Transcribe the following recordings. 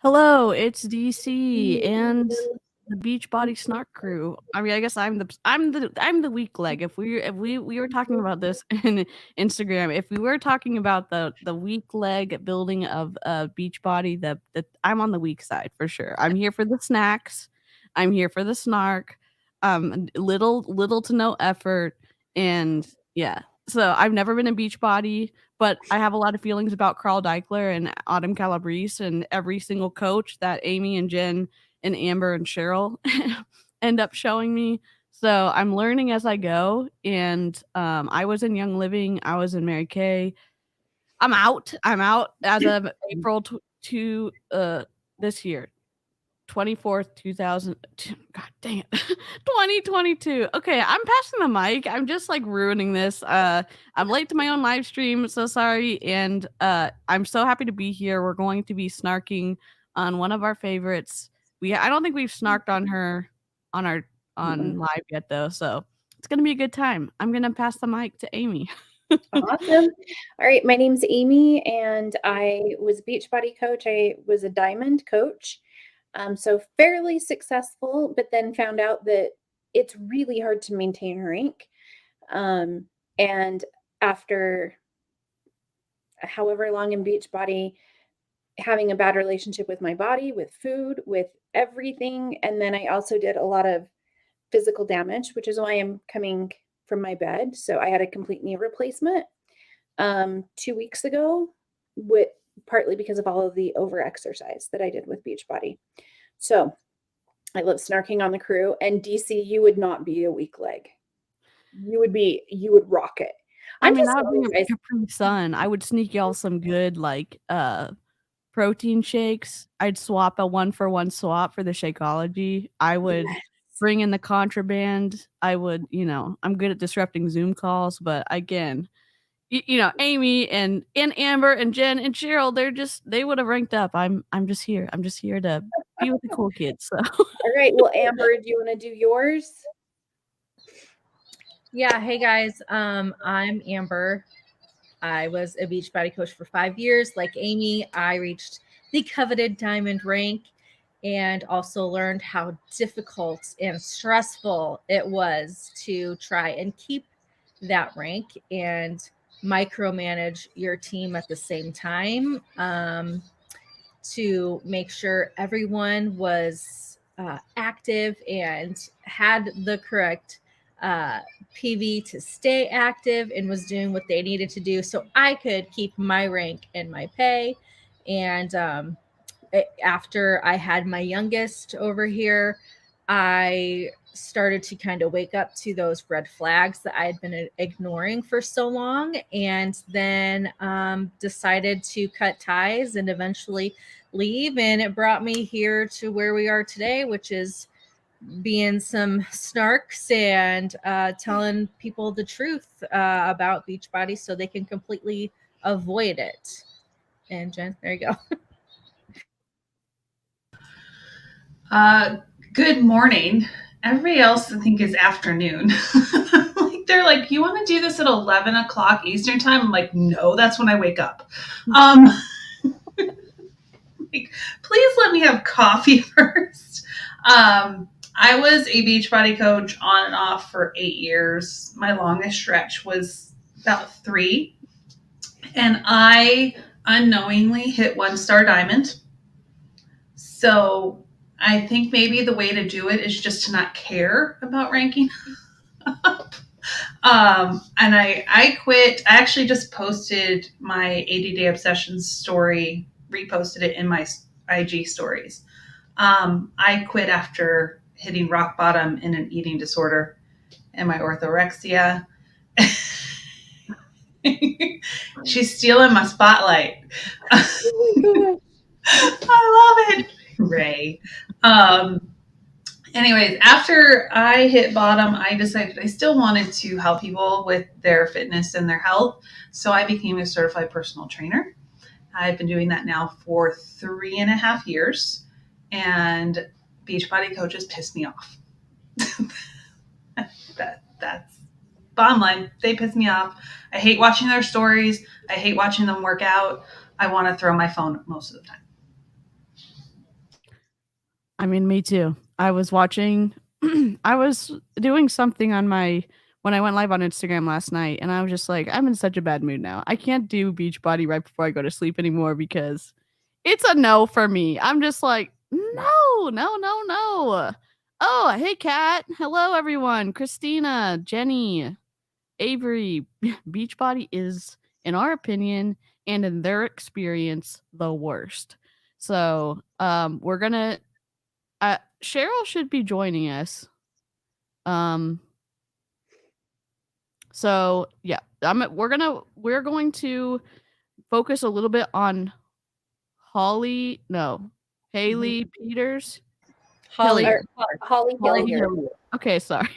Hello, it's DC and the Beachbody Snark crew. I mean, I guess I'm the weak leg. If we were talking about this in Instagram, if we were talking about the weak leg building of Beachbody, the I'm on the weak side for sure. I'm here for the snacks. I'm here for the snark. Little to no effort, and yeah. So I've never been a Beachbody, but I have a lot of feelings about Carl Deichler and Autumn Calabrese and every single coach that Amy and Jen and Amber and Cheryl end up showing me. So I'm learning as I go. And I was in Young Living. I was in Mary Kay. I'm out as of April this year. 24th, 2000. God dang it. 2022. Okay, I'm passing the mic. I'm just like ruining this. I'm late to my own live stream, so sorry. And I'm so happy to be here. We're going to be snarking on one of our favorites. I don't think we've snarked on her on live yet though, so it's gonna be a good time. I'm gonna pass the mic to Amy. Awesome. All right, my name's Amy, and I was a Beachbody coach. I was a diamond coach. So fairly successful, but then found out that it's really hard to maintain rank. And after however long in Beachbody, having a bad relationship with my body, with food, with everything. And then I also did a lot of physical damage, which is why I'm coming from my bed. So I had a complete knee replacement 2 weeks ago, partly because of all of the over-exercise that I did with Beachbody. So I love snarking on the crew. And DC, you would not be a weak leg. You would rock it. I mean, that would be a Capri Sun. I would sneak y'all some good like protein shakes. I'd swap a 1-for-1 swap for the Shakeology. I would bring in the contraband. I would, I'm good at disrupting Zoom calls, but again, Amy and Amber and Jen and Cheryl, they would have ranked up. I'm just here. I'm just here to be with the cool kids. So all right. Well, Amber, do you want to do yours? Yeah. Hey guys. I'm Amber. I was a Beachbody coach for 5 years. Like Amy, I reached the coveted diamond rank and also learned how difficult and stressful it was to try and keep that rank and micromanage your team at the same time to make sure everyone was active and had the correct PV to stay active and was doing what they needed to do so I could keep my rank and my pay. And after I had my youngest over here, I started to kind of wake up to those red flags that I had been ignoring for so long, and then decided to cut ties and eventually leave. And it brought me here to where we are today, which is being some snarks and telling people the truth about Beachbody so they can completely avoid it. And Jen, there you go. Good morning. Everybody else, I think, is afternoon. Like they're like, you want to do this at 11 o'clock Eastern time? I'm like, no, that's when I wake up. Like, please let me have coffee first. I was a Beachbody coach on and off for 8 years. My longest stretch was about 3. And I unknowingly hit 1-star diamond. So I think maybe the way to do it is just to not care about ranking up. And I quit. I actually just posted my ADD obsession story, reposted it in my IG stories. I quit after hitting rock bottom in an eating disorder and my orthorexia. She's stealing my spotlight. Oh I love it, Ray. Anyways, after I hit bottom, I decided I still wanted to help people with their fitness and their health. So I became a certified personal trainer. I've been doing that now for 3.5 years, and Beachbody coaches piss me off. That's bottom line. They piss me off. I hate watching their stories. I hate watching them work out. I want to throw my phone most of the time. I mean, me too. I was watching, I was doing something on when I went live on Instagram last night, and I was just like, I'm in such a bad mood now. I can't do Beachbody right before I go to sleep anymore because it's a no for me. I'm just like, no, no, no, no. Oh, hey, Kat. Hello, everyone. Christina, Jenny, Avery. Beachbody is, in our opinion and in their experience, the worst. So we're going to, Cheryl should be joining us. So yeah, we're going to focus a little bit on Hailey Peters. Hillier. Holly Hillier. Okay, sorry.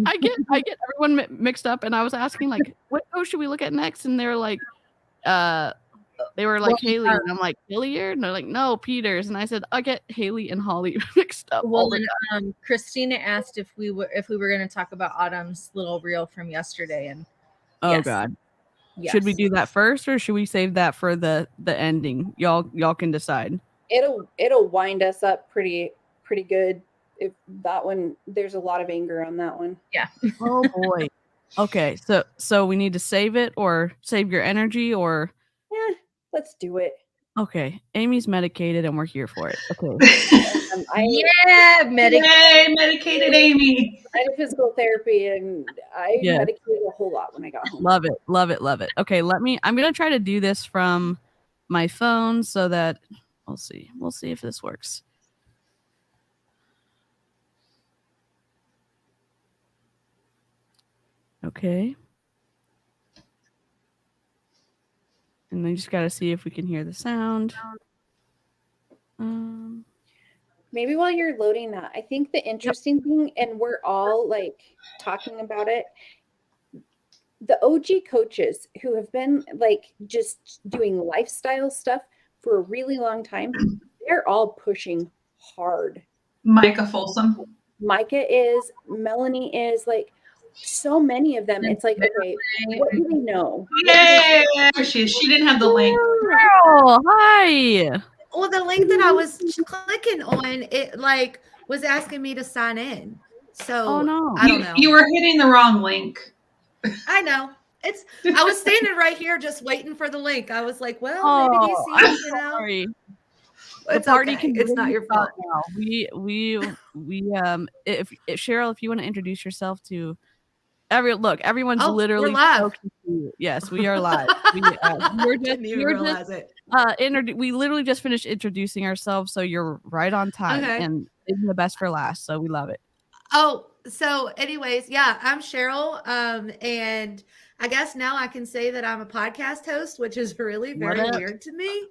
I get everyone mixed up, and I was asking like, what should we look at next? And they were like, Hailey, and I'm like, Hillier? And they're like, no, Peters. And I said, I get Hailey and Holly mixed up. Well, then, Christina asked if we were going to talk about Autumn's little reel from yesterday, and oh God, yes. Should we do that first, or should we save that for the ending? Y'all can decide. It'll wind us up pretty good. If that one, there's a lot of anger on that one. Yeah. Oh boy. Okay, so we need to save it or save your energy, or Let's do it. okay. Amy's medicated and we're here for it. Okay. Medicated Aimee. I had physical therapy and I medicated a whole lot when I got home. Love it. Okay, I'm gonna try to do this from my phone so that we'll see if this works. Okay. And then just got to see if we can hear the sound. Maybe while you're loading that, I think the interesting thing, and we're all like talking about it, the OG coaches who have been like just doing lifestyle stuff for a really long time, they're all pushing hard. Micah Folsom. Micah is, Melanie is, like so many of them. It's like, okay, what do we know? Yay! She didn't have the link. Oh, hi. Well, the link that I was clicking on, it like was asking me to sign in. So oh, no. I don't know. You were hitting the wrong link. I know. I was standing right here just waiting for the link. I was like, well, maybe he sees I'm it, you know. sorry. It's the party okay. can It's not your fault. Now. If Cheryl, if you want to introduce yourself to everyone's literally we're live. So confused. Yes, we are live. Didn't even realize it. We literally just finished introducing ourselves, so you're right on time and it's the best for last. So we love it. Oh, so anyways, yeah, I'm Cheryl. And I guess now I can say that I'm a podcast host, which is really very weird to me.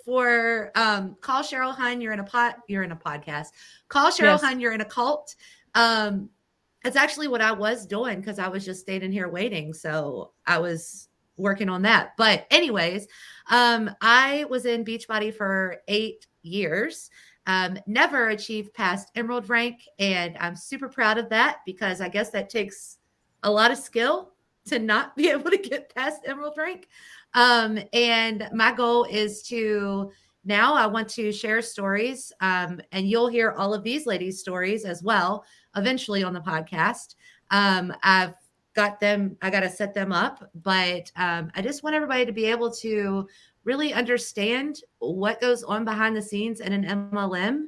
For call Cheryl Hun, you're in a podcast. Call Cheryl Hun, you're in a cult. It's actually what I was doing because I was just standing here waiting. So I was working on that. But anyways, I was in Beachbody for 8 years. Never achieved past Emerald rank. And I'm super proud of that because I guess that takes a lot of skill to not be able to get past Emerald rank. And my goal is to now I want to share stories, and you'll hear all of these ladies' stories as well eventually on the podcast. I've got them, I got to set them up, but I just want everybody to be able to really understand what goes on behind the scenes in an MLM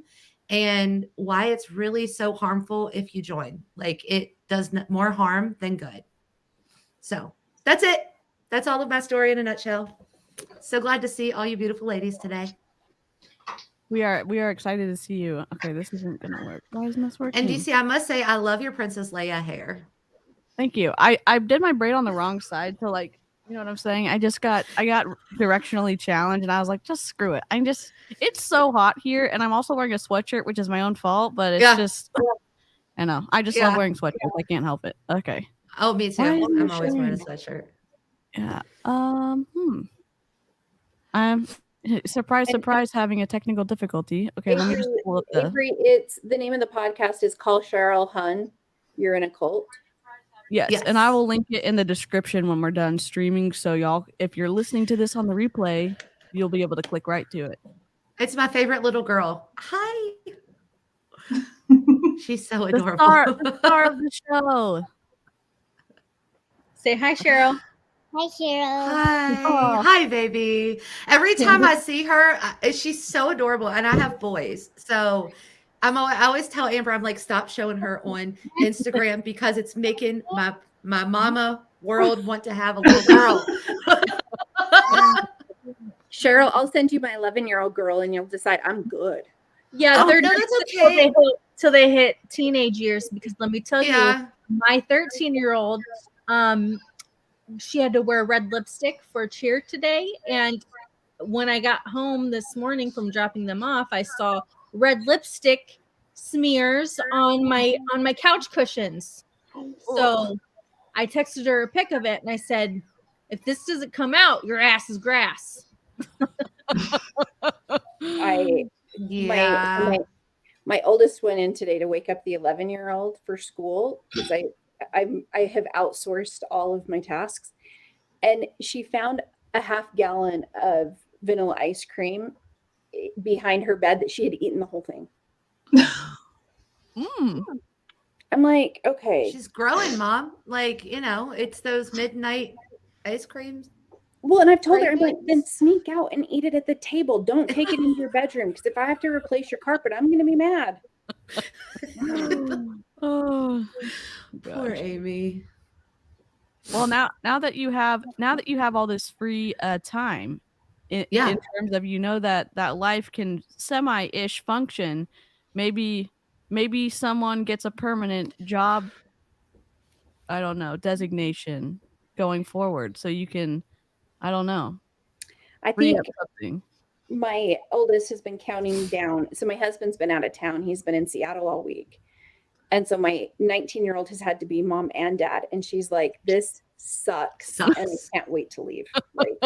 and why it's really so harmful if you join. Like, it does more harm than good. So that's it. That's all of my story in a nutshell. So glad to see all you beautiful ladies today. We are excited to see you. Okay, this isn't gonna work. Why isn't this working? And DC, I must say, I love your Princess Leia hair. Thank you. I did my braid on the wrong side, so like, you know what I'm saying? I got directionally challenged, and I was like, just screw it. It's so hot here, and I'm also wearing a sweatshirt, which is my own fault, but it's just, I know. I just love wearing sweatshirts. I can't help it. Okay. Oh, me too. I'm always wearing a sweatshirt. Yeah. I'm surprise having a technical difficulty. Okay, let me just pull up the. Avery, it's the name of the podcast is Call Cheryl Hun. You're in a cult. Yes, and I will link it in the description when we're done streaming. So y'all, if you're listening to this on the replay, you'll be able to click right to it. It's my favorite little girl. Hi. She's so adorable. The star of the show. Say hi, Cheryl. Hi, Cheryl. Hi. Oh. Hi, baby. Every time I see her, she's so adorable. And I have boys. So I always tell Amber, I'm like, stop showing her on Instagram because it's making my mama world want to have a little girl. Cheryl, I'll send you my 11-year-old girl and you'll decide I'm good. Yeah, no, that's okay. Till they hit teenage years, because let me tell you, my 13-year-old, she had to wear red lipstick for cheer today. And when I got home this morning from dropping them off, I saw red lipstick smears on my couch cushions. So I texted her a pic of it and I said, if this doesn't come out, your ass is grass. My oldest went in today to wake up the 11-year-old for school because I have outsourced all of my tasks, and she found a half gallon of vanilla ice cream behind her bed that she had eaten the whole thing. I'm like, okay. She's growing, Mom. Like, it's those midnight ice creams. Well, and I've told her, I'm like, then sneak out and eat it at the table. Don't take it into your bedroom, because if I have to replace your carpet, I'm going to be mad. Oh, poor Amy. Well, now that you have all this free time, in terms of that life can semi-ish function, maybe someone gets a permanent job, I don't know, designation going forward, so you can, I don't know. I think my oldest has been counting down. So my husband's been out of town. He's been in Seattle all week. And so my 19-year-old has had to be mom and dad. And she's like, this sucks. And I can't wait to leave. Like,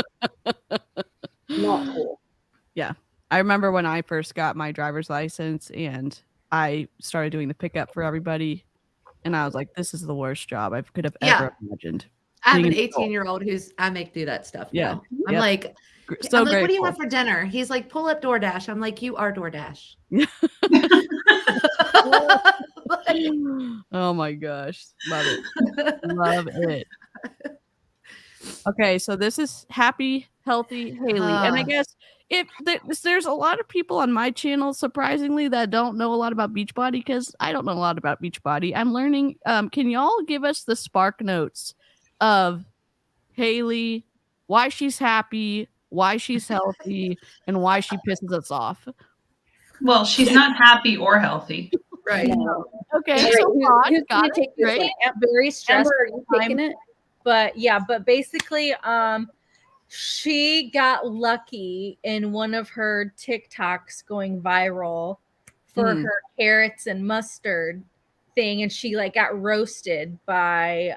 not cool. Yeah. I remember when I first got my driver's license and I started doing the pickup for everybody. And I was like, this is the worst job I could have ever imagined. I have an 18-year-old I make do that stuff. Yeah. Now. I'm like, so what do you want for dinner? He's like, pull up DoorDash. I'm like, you are DoorDash. Oh my gosh. Love it. Love it. Okay, so this is Happy, Healthy Haley. And I guess there's a lot of people on my channel, surprisingly, that don't know a lot about Beachbody, because I don't know a lot about Beachbody. I'm learning. Can y'all give us the spark notes of Haley, why she's happy, why she's healthy, and why she pisses us off? Well, she's not happy or healthy. Right. No. Okay. Who's going to take this one? Very stressful. Amber, are you taking it? But basically, she got lucky in one of her TikToks going viral for her carrots and mustard thing, and she got roasted by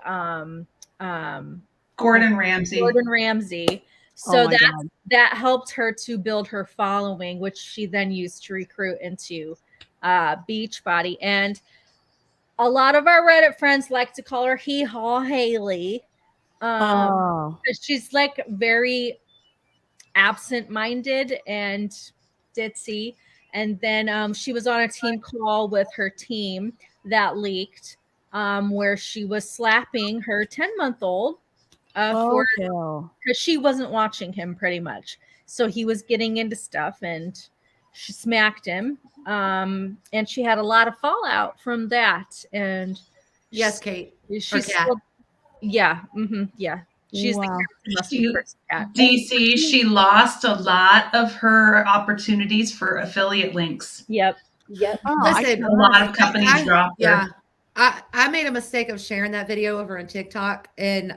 Gordon Ramsay. So that helped her to build her following, which she then used to recruit into Beachbody. And a lot of our Reddit friends like to call her 𝐔𝐒𝐄 Haley. She's very absent-minded, and ditzy. And then she was on a team call with her team that leaked, where she was slapping her 10-month-old because she wasn't watching him pretty much. So he was getting into stuff and she smacked him. And she had a lot of fallout from that. And Yes, Kate. she's still, yeah. Yeah. She's the cat. DC, she lost a lot of her opportunities for affiliate links. Yep. Listen, a lot of companies dropped her. Yeah. I made a mistake of sharing that video over on TikTok, and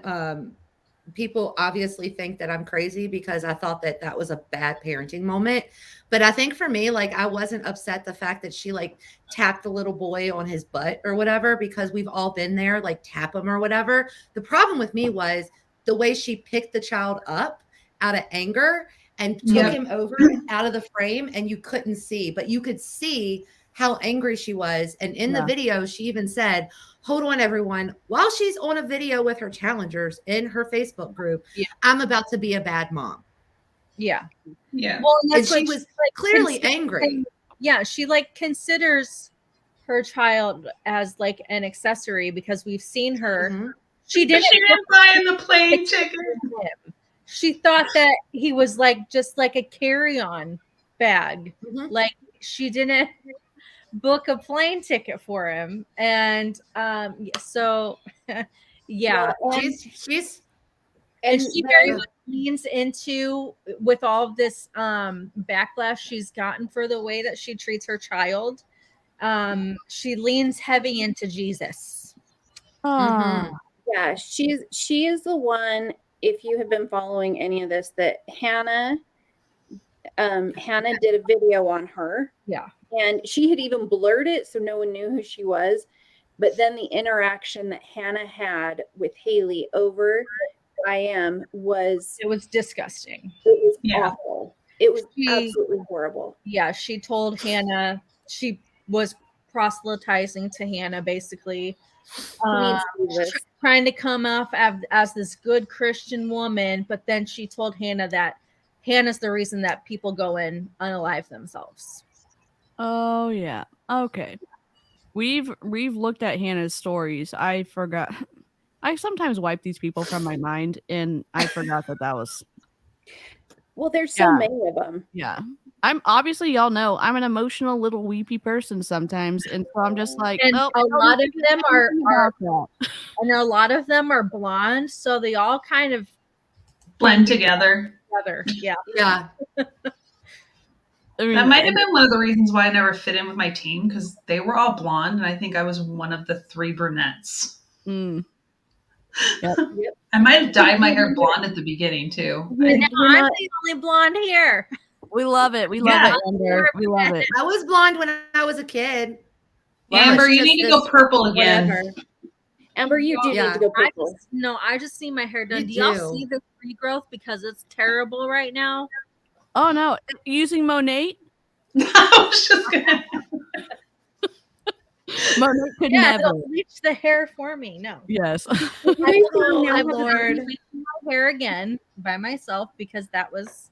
people obviously think that I'm crazy because I thought that that was a bad parenting moment. But I think for me, like, I wasn't upset the fact that she like tapped the little boy on his butt or whatever, because we've all been there, like tap him or whatever. The problem with me was the way she picked the child up out of anger and took him over out of the frame, and you couldn't see, but you could see how angry she was. And in the video, she even said, hold on, everyone, while she's on a video with her challengers in her Facebook group, I'm about to be a bad mom. Yeah. Well, and she was like clearly angry. Yeah. She like considers her child as like an accessory because we've seen her. She didn't buy him the plane ticket. She thought that he was like just like a carry-on bag. Like she didn't book a plane ticket for him. And so yeah. And she very much leans into, with all of this backlash she's gotten for the way that she treats her child, she leans heavy into Jesus. Yeah, she is the one, if you have been following any of this, that Hannah did a video on her. Yeah. And she had even blurred it so no one knew who she was. But then the interaction that Hannah had with Haley over it was disgusting. It was awful. It was absolutely horrible. Yeah, she told Hannah, she was proselytizing to Hannah, basically. Trying to come off as this good Christian woman, but then she told Hannah that Hannah's the reason that people go and unalive themselves. Oh yeah. Okay. We've looked at Hannah's stories. I forgot. I sometimes wipe these people from my mind, and I forgot that was. Well, there's so many of them. Yeah. I'm obviously, y'all know, I'm an emotional little weepy person sometimes, and so I'm just like, and a lot of them are and a lot of them are blonde, so they all kind of blend together. Yeah. I mean, that might have been one of the reasons why I never fit in with my team, because they were all blonde, and I think I was one of the 3 brunettes. Yep. I might have dyed my hair blonde at the beginning too. And I'm the only blonde here. We love it. We love it, Amber. We love it. I was blonde when I was a kid. Amber, you need to go purple again. Amber, you do need to go purple. I just see my hair done. Do y'all see the regrowth? Because it's terrible right now. Oh no. Using Monat? I was just gonna Monat could never bleach the hair for me. No. Yes. My Lord. My hair again by myself because that was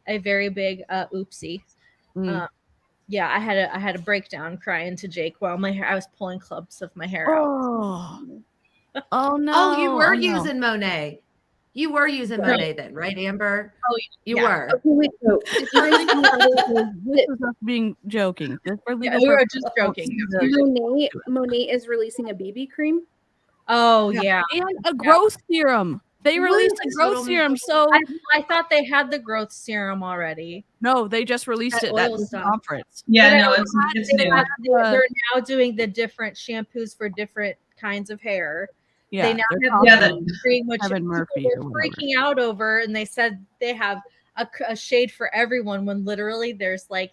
a very big oopsie. Yeah, I had a breakdown crying to Jake while I was pulling clumps of my hair out. Oh no. Oh, you were using Monet. You were using Monet then, right, Amber? Oh, you were. This is us being joking. We were just joking. Monet is releasing a BB cream. Oh yeah, and a growth serum. They released a growth serum, so I thought they had the growth serum already. No, they just released it at this conference. Yeah, no, it's new. They're now doing the different shampoos for different kinds of hair. Yeah, they now have the cream, which Kevin Murphy they're freaking out over, and they said they have a shade for everyone when literally there's like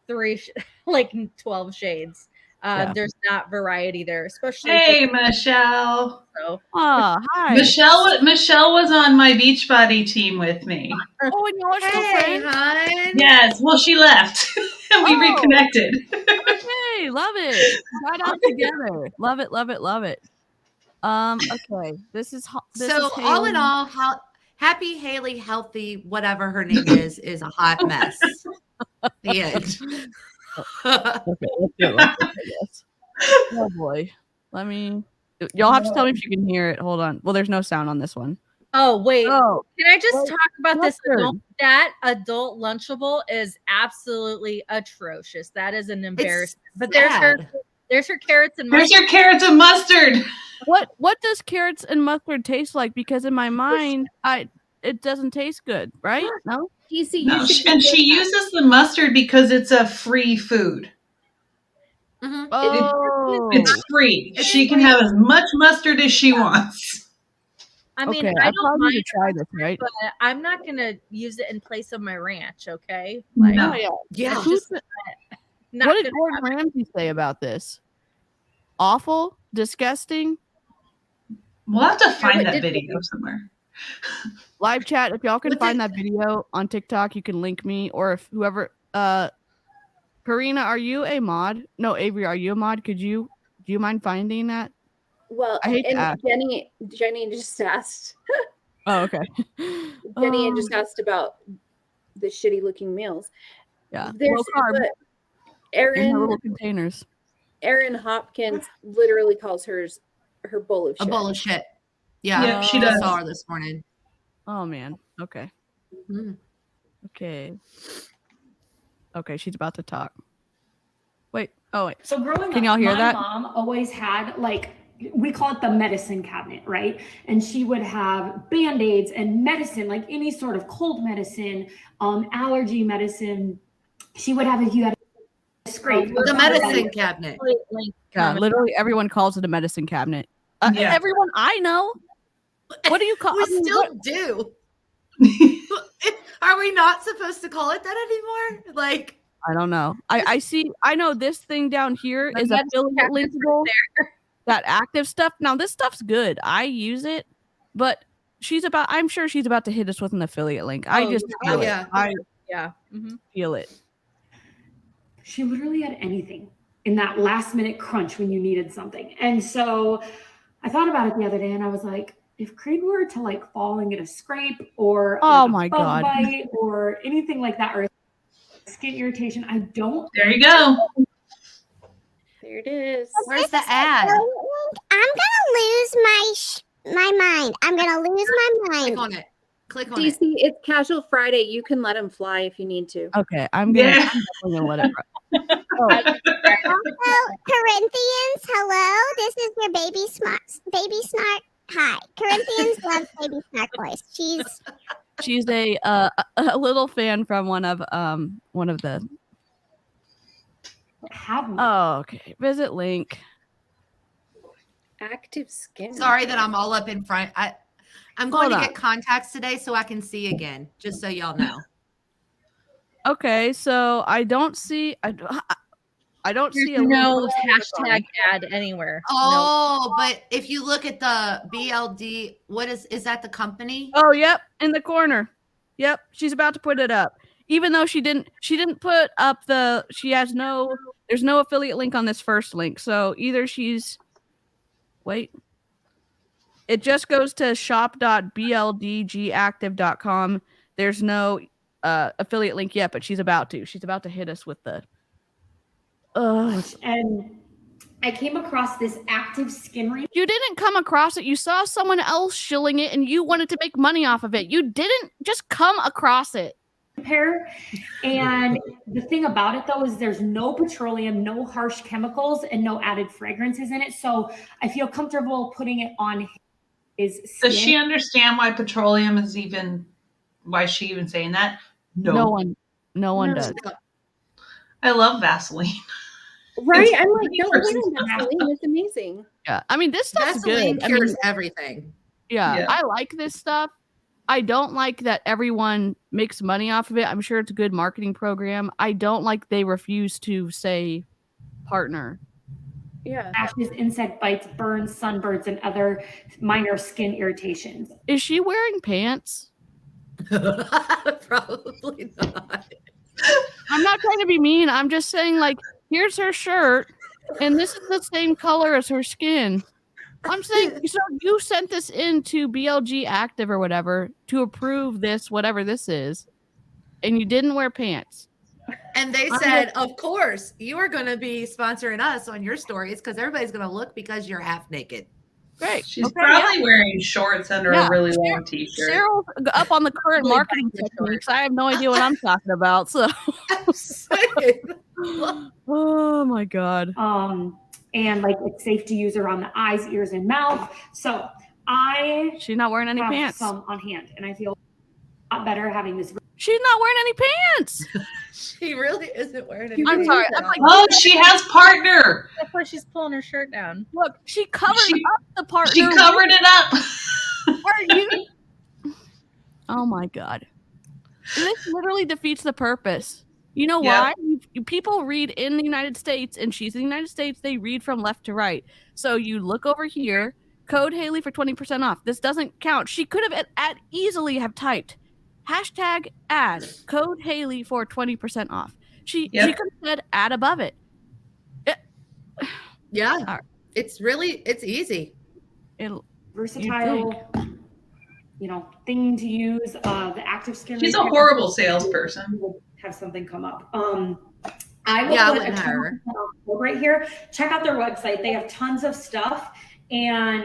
12 shades. There's not variety there, especially. Hey, Michelle. So, hi. Michelle was on my Beachbody team with me. Oh, and you're still friends? Hon. Yes. Well, she left, and we reconnected. Okay, love it. Right out together. Love it. Love it. Love it. Okay. This is all in all, happy Haley, healthy, whatever her name is a hot mess. The end. Okay, let's do this. Oh boy. Let me. Y'all have to tell me if you can hear it. Hold on. Well, there's no sound on this one. Oh, wait. Oh, Can I just well, talk about this? mustard. That adult Lunchable is absolutely atrocious. That is an embarrassment. But there's her carrots and There's mustard. your carrots and mustard. What does carrots and mustard taste like? Because in my mind, it doesn't taste good, right? No. DC, No, you should and get she that. uses the mustard because it's a free food. Mhm. Oh, It's free. It's She can free. have as much mustard as she wants. I mean, okay. I I don't probably need mind, to try this, right? but I'm not going to use it in place of my ranch, okay? No. Oh yeah. Yeah. Who's Not what did gonna Gordon Ramsay say about this? Awful, disgusting. We'll have to find what that did- video somewhere. Live chat. If y'all can What find did- that video on TikTok, you can link me, or if whoever. Karina, are you a mod? No, Avery, are you a mod? Do you mind finding that? Well, I hate to and ask. Jenny just asked. Oh, okay. Jenny had just asked about the shitty looking meals. Yeah, There's low carb but in her little containers. Erin Hopkins literally calls hers her bowl of A shit. bowl of shit. Yeah. Yep, she I does. saw her this morning. Oh man. Okay. Mhm. Okay. Okay, she's about to talk. Wait. Oh wait. So growing Can up, y'all hear my that? mom always had like we call it the medicine cabinet, right? And she would have band-aids and medicine, like any sort of cold medicine, allergy medicine. She would have if you had a scrape. The medicine cabinet. Yeah, literally everyone calls it a medicine cabinet. Yeah. Everyone I know. What do you call? We I mean, still what- do. Are we not supposed to call it that anymore? Like, I don't know. I see. I know this thing down here The is medicine affiliate cabinet's linkable. That active stuff. Now this stuff's good. I use it, but I'm sure she's about to hit us with an affiliate link. I Oh, just yeah. feel Oh, it. yeah. I Yeah. Mhm. feel it. She literally had anything in that last minute crunch when you needed something. And so I thought about it the other day and I was like, if Creed were to like fall and get a scrape or Oh like, a my bug God. bite or anything like that, or skin irritation, I don't. There you go. There it is. where's the ad? I'm gonna lose my mind. I'm gonna lose my Click mind. on it. Click on it. DC, it's Casual Friday. You can let him fly if you need to. Okay, I'm Yeah. definitely gonna let it. Oh, Also, Corinthians, hello. This is your baby Snark. Hi, Corinthians loves baby Snark voice. she's a little fan from one of the. Have one. Oh, okay. Visit link. Active skin. Sorry that I'm all up in front. I'm going Hold to on. get contacts today so I can see again, just so y'all know. Okay, so I don't see. I don't see a There's no link. hashtag ad anywhere. Oh, but if you look at the BLD, what is that the company? Oh, yep, in the corner. Yep, she's about to put it up. Even though she didn't put up there's no affiliate link on this first link. So either it just goes to shop.bldgactive.com. There's no affiliate link yet, but she's about to hit us with the And I came across this active skin repair. You didn't come across it. You saw someone else shilling it and you wanted to make money off of it. You didn't just come across it. And the thing about it though is there's no petroleum, no harsh chemicals, and no added fragrances in it. So I feel comfortable putting it on his skin. Does she understand why petroleum is why is she even saying that? No one does. I love Vaseline. Right? It's I'm like, don't wear personal. Vaseline. It's amazing. Yeah. I mean, this stuff's Vaseline good. I mean, cures everything. yeah, Yeah. I like this stuff. I don't like that everyone makes money off of it. I'm sure it's a good marketing program. I don't like they refuse to say partner. Yeah. Rashes, insect bites, burns, sunburns, and other minor skin irritations. Is she wearing pants? Probably not. I'm not trying to be mean. I'm just saying, like, here's her shirt, and this is the same color as her skin. I'm saying, so you sent this in to BLG Active or whatever to approve this, whatever this is, and you didn't wear pants. And they said, of course, you are going to be sponsoring us on your stories because everybody's going to look because you're half naked. Great. She's probably wearing shorts under a really long t-shirt. Cheryl's up on the current marketing techniques. I have no idea what I'm talking about. So, oh my God. And like it's safe to use around the eyes, ears, and mouth. So she's not wearing any have pants. some on hand, and I feel a lot better having this. She's not wearing any pants. She really isn't wearing any I'm pants. sorry. I'm like, oh, she has partner. That's why she's pulling her shirt down. Look, she covered up the partner. She covered it up. Are you? Oh my God. This literally defeats the purpose. You know why? People read in the United States, and she's in the United States. They read from left to right. So you look over here, code Haley for 20% off. This doesn't count. She could have easily have typed hashtag ad code Haley for 20% off. She could have said ad above it. Yeah, it's easy. Versatile, thing to use. The active skin. She's a horrible salesperson. Have something come up. I will put her right here. Check out their website. They have tons of stuff, and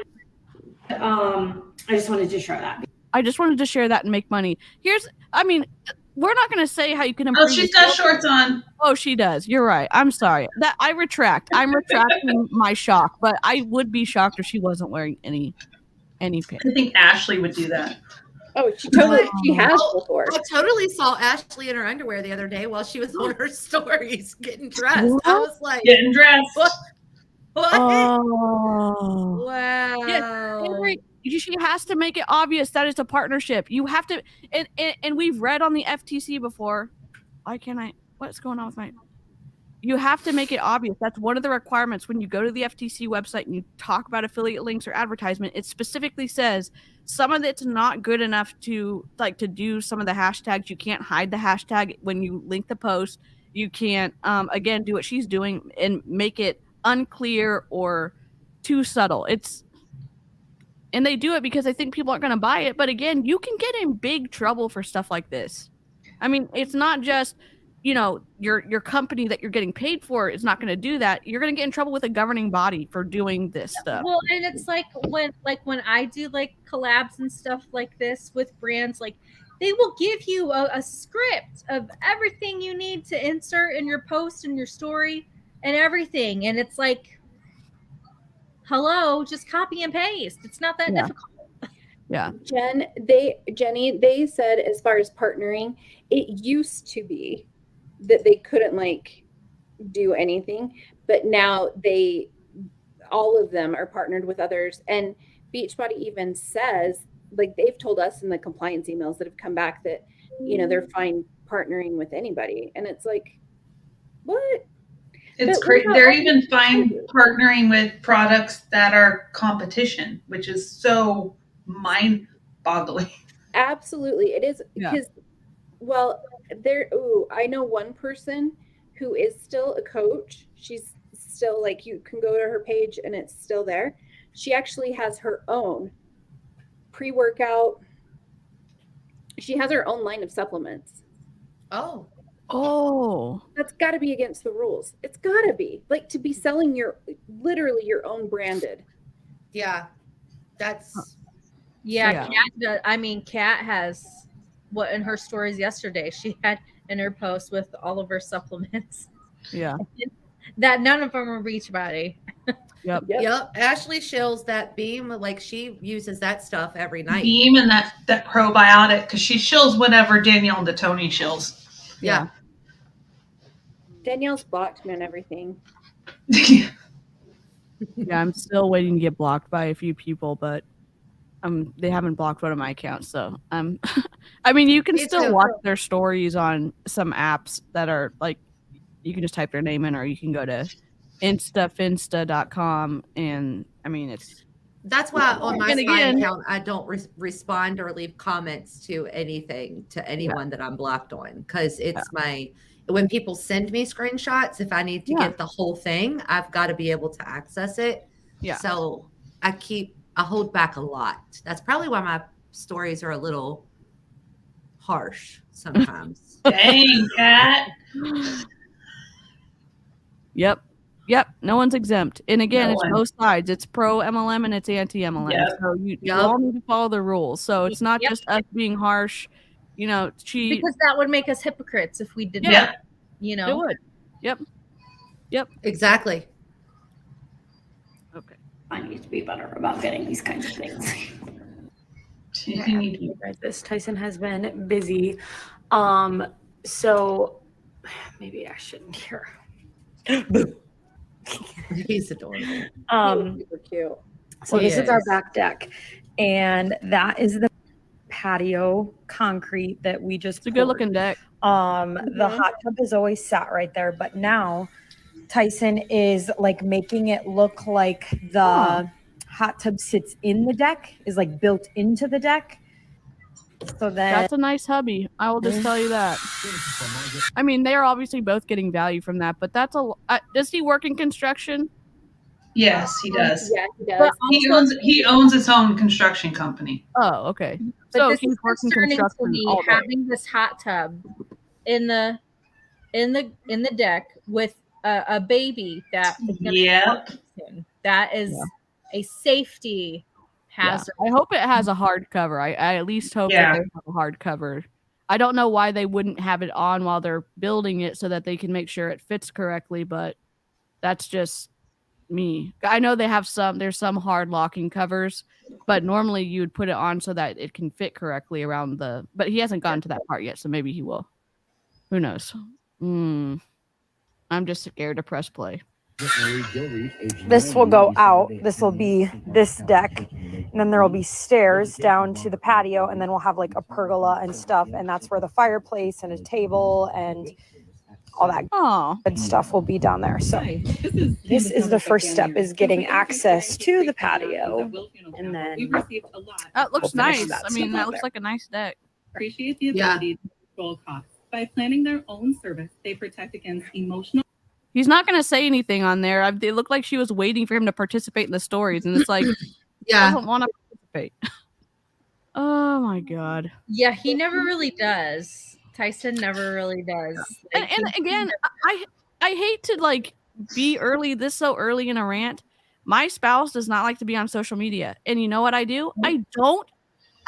I just wanted to share that. I just wanted to share that and make money. We're not going to say how you can improve. Oh, she's got shorts on. Oh, she does. You're right. I'm sorry. That I retract. I'm retracting my shock, but I would be shocked if she wasn't wearing any pants. I think Ashley would do that. Oh, she has before. I totally saw Ashley in her underwear the other day while she was on her stories getting dressed. What? I was like, getting dressed. What? Oh. Wow. Yeah, she has to make it obvious that it's a partnership. You have to, and we've read on the FTC before. Why can't I? What's going on with my? You have to make it obvious. That's one of the requirements when you go to the FTC website and you talk about affiliate links or advertisement. It specifically says some of it's not good enough to do some of the hashtags. You can't hide the hashtag when you link the post. You can't again do what she's doing and make it unclear or too subtle. And they do it because I think people aren't going to buy it. But again, you can get in big trouble for stuff like this. I mean, it's not just, your company that you're getting paid for is not going to do that. You're going to get in trouble with a governing body for doing this stuff. Well, and it's like when I do like collabs and stuff like this with brands, like they will give you a script of everything you need to insert in your post and your story and everything. And it's like, hello, just copy and paste. It's not that difficult. Yeah. Jenny, they said as far as partnering, it used to be that they couldn't do anything, but now all of them are partnered with others. And Beachbody even says, they've told us in the compliance emails that have come back that, they're fine partnering with anybody. And it's like, what? It's crazy. They're even fine partnering with products that are competition, which is so mind-boggling. Absolutely. It is because, I know one person who is still a coach. She's still you can go to her page and it's still there. She actually has her own pre-workout. She has her own line of supplements. Oh, that's got to be against the rules. It's got to be to be selling literally your own branded. Yeah, that's Kat has what in her stories yesterday. She had in her post with all of her supplements. Yeah, that none of them are Beachbody. Yep. Ashley shills that Beam, she uses that stuff every night. Beam and that probiotic because she shills whatever Danielle and Tony shills. Yeah. Danielle's blocked me on everything. Yeah, I'm still waiting to get blocked by a few people, but they haven't blocked one of my accounts. So you can still watch their stories on some apps that are you can just type their name in, or you can go to finsta.com, and that's why on my Spine account I don't respond or leave comments to anything to anyone that I'm blocked on, because it's when people send me screenshots, if I need to get the whole thing, I've got to be able to access it. Yeah. So I hold back a lot. That's probably why my stories are a little harsh sometimes. Dang, Kat. Yep. No one's exempt. And again, No it's one. both sides. It's pro MLM and it's anti MLM. Yep. So you Yep. all need to follow the rules. So it's not just us being harsh. You know, Because that would make us hypocrites if we did Yeah. not. You it know. would. Yep. Exactly. Okay. I need to be better about getting these kinds of things. You need to- This Tyson has been busy. So maybe I shouldn't hear. He's adorable. Super cute. So He this is our is. back deck, and that is the patio concrete that we just It's a good looking deck. The hot tub is always sat right there, but now Tyson is like making it look like the hot tub sits in the deck, is like built into the deck. So then That's a nice hubby. I will just tell you that. I mean, they're obviously both getting value from that, but that's does he work in construction? Yes, he does. Yeah, he does. But He owns his own construction company. Oh, okay. But So this he's is working concerning to construction me, all day. having this hot tub in the deck with a baby that is gonna Yep. soon. That is a safety Yeah. hazard. I hope it has a hard cover. I at least hope Yeah. that they have a hard cover. I don't know why they wouldn't have it on while they're building it so that they can make sure it fits correctly, but that's just me. I know they have there's some hard locking covers, but normally you would put it on so that it can fit correctly around but he hasn't gotten to that part yet, so maybe he will. Who knows? I'm just scared to press play. this will go out. This will be this deck, and then there will be stairs down to the patio, and then we'll have like a pergola and stuff, and that's where the fireplace and a table and all that Oh, good stuff will be down there. So this is the first step, is getting access to the patio, and then that looks We'll finish nice. that I mean, stuff that out looks there. like a nice deck. Appreciate the Yeah. ability to control costs. By planning their own service, they protect against emotional. He's not going to say anything on there. It looked like she was waiting for him to participate in the stories, and it's like, he Yeah. doesn't want to participate. Oh my god. Yeah, he never really does. Tyson never really does. And again, I hate to like be so early in a rant. My spouse does not like to be on social media, and you know what I do? I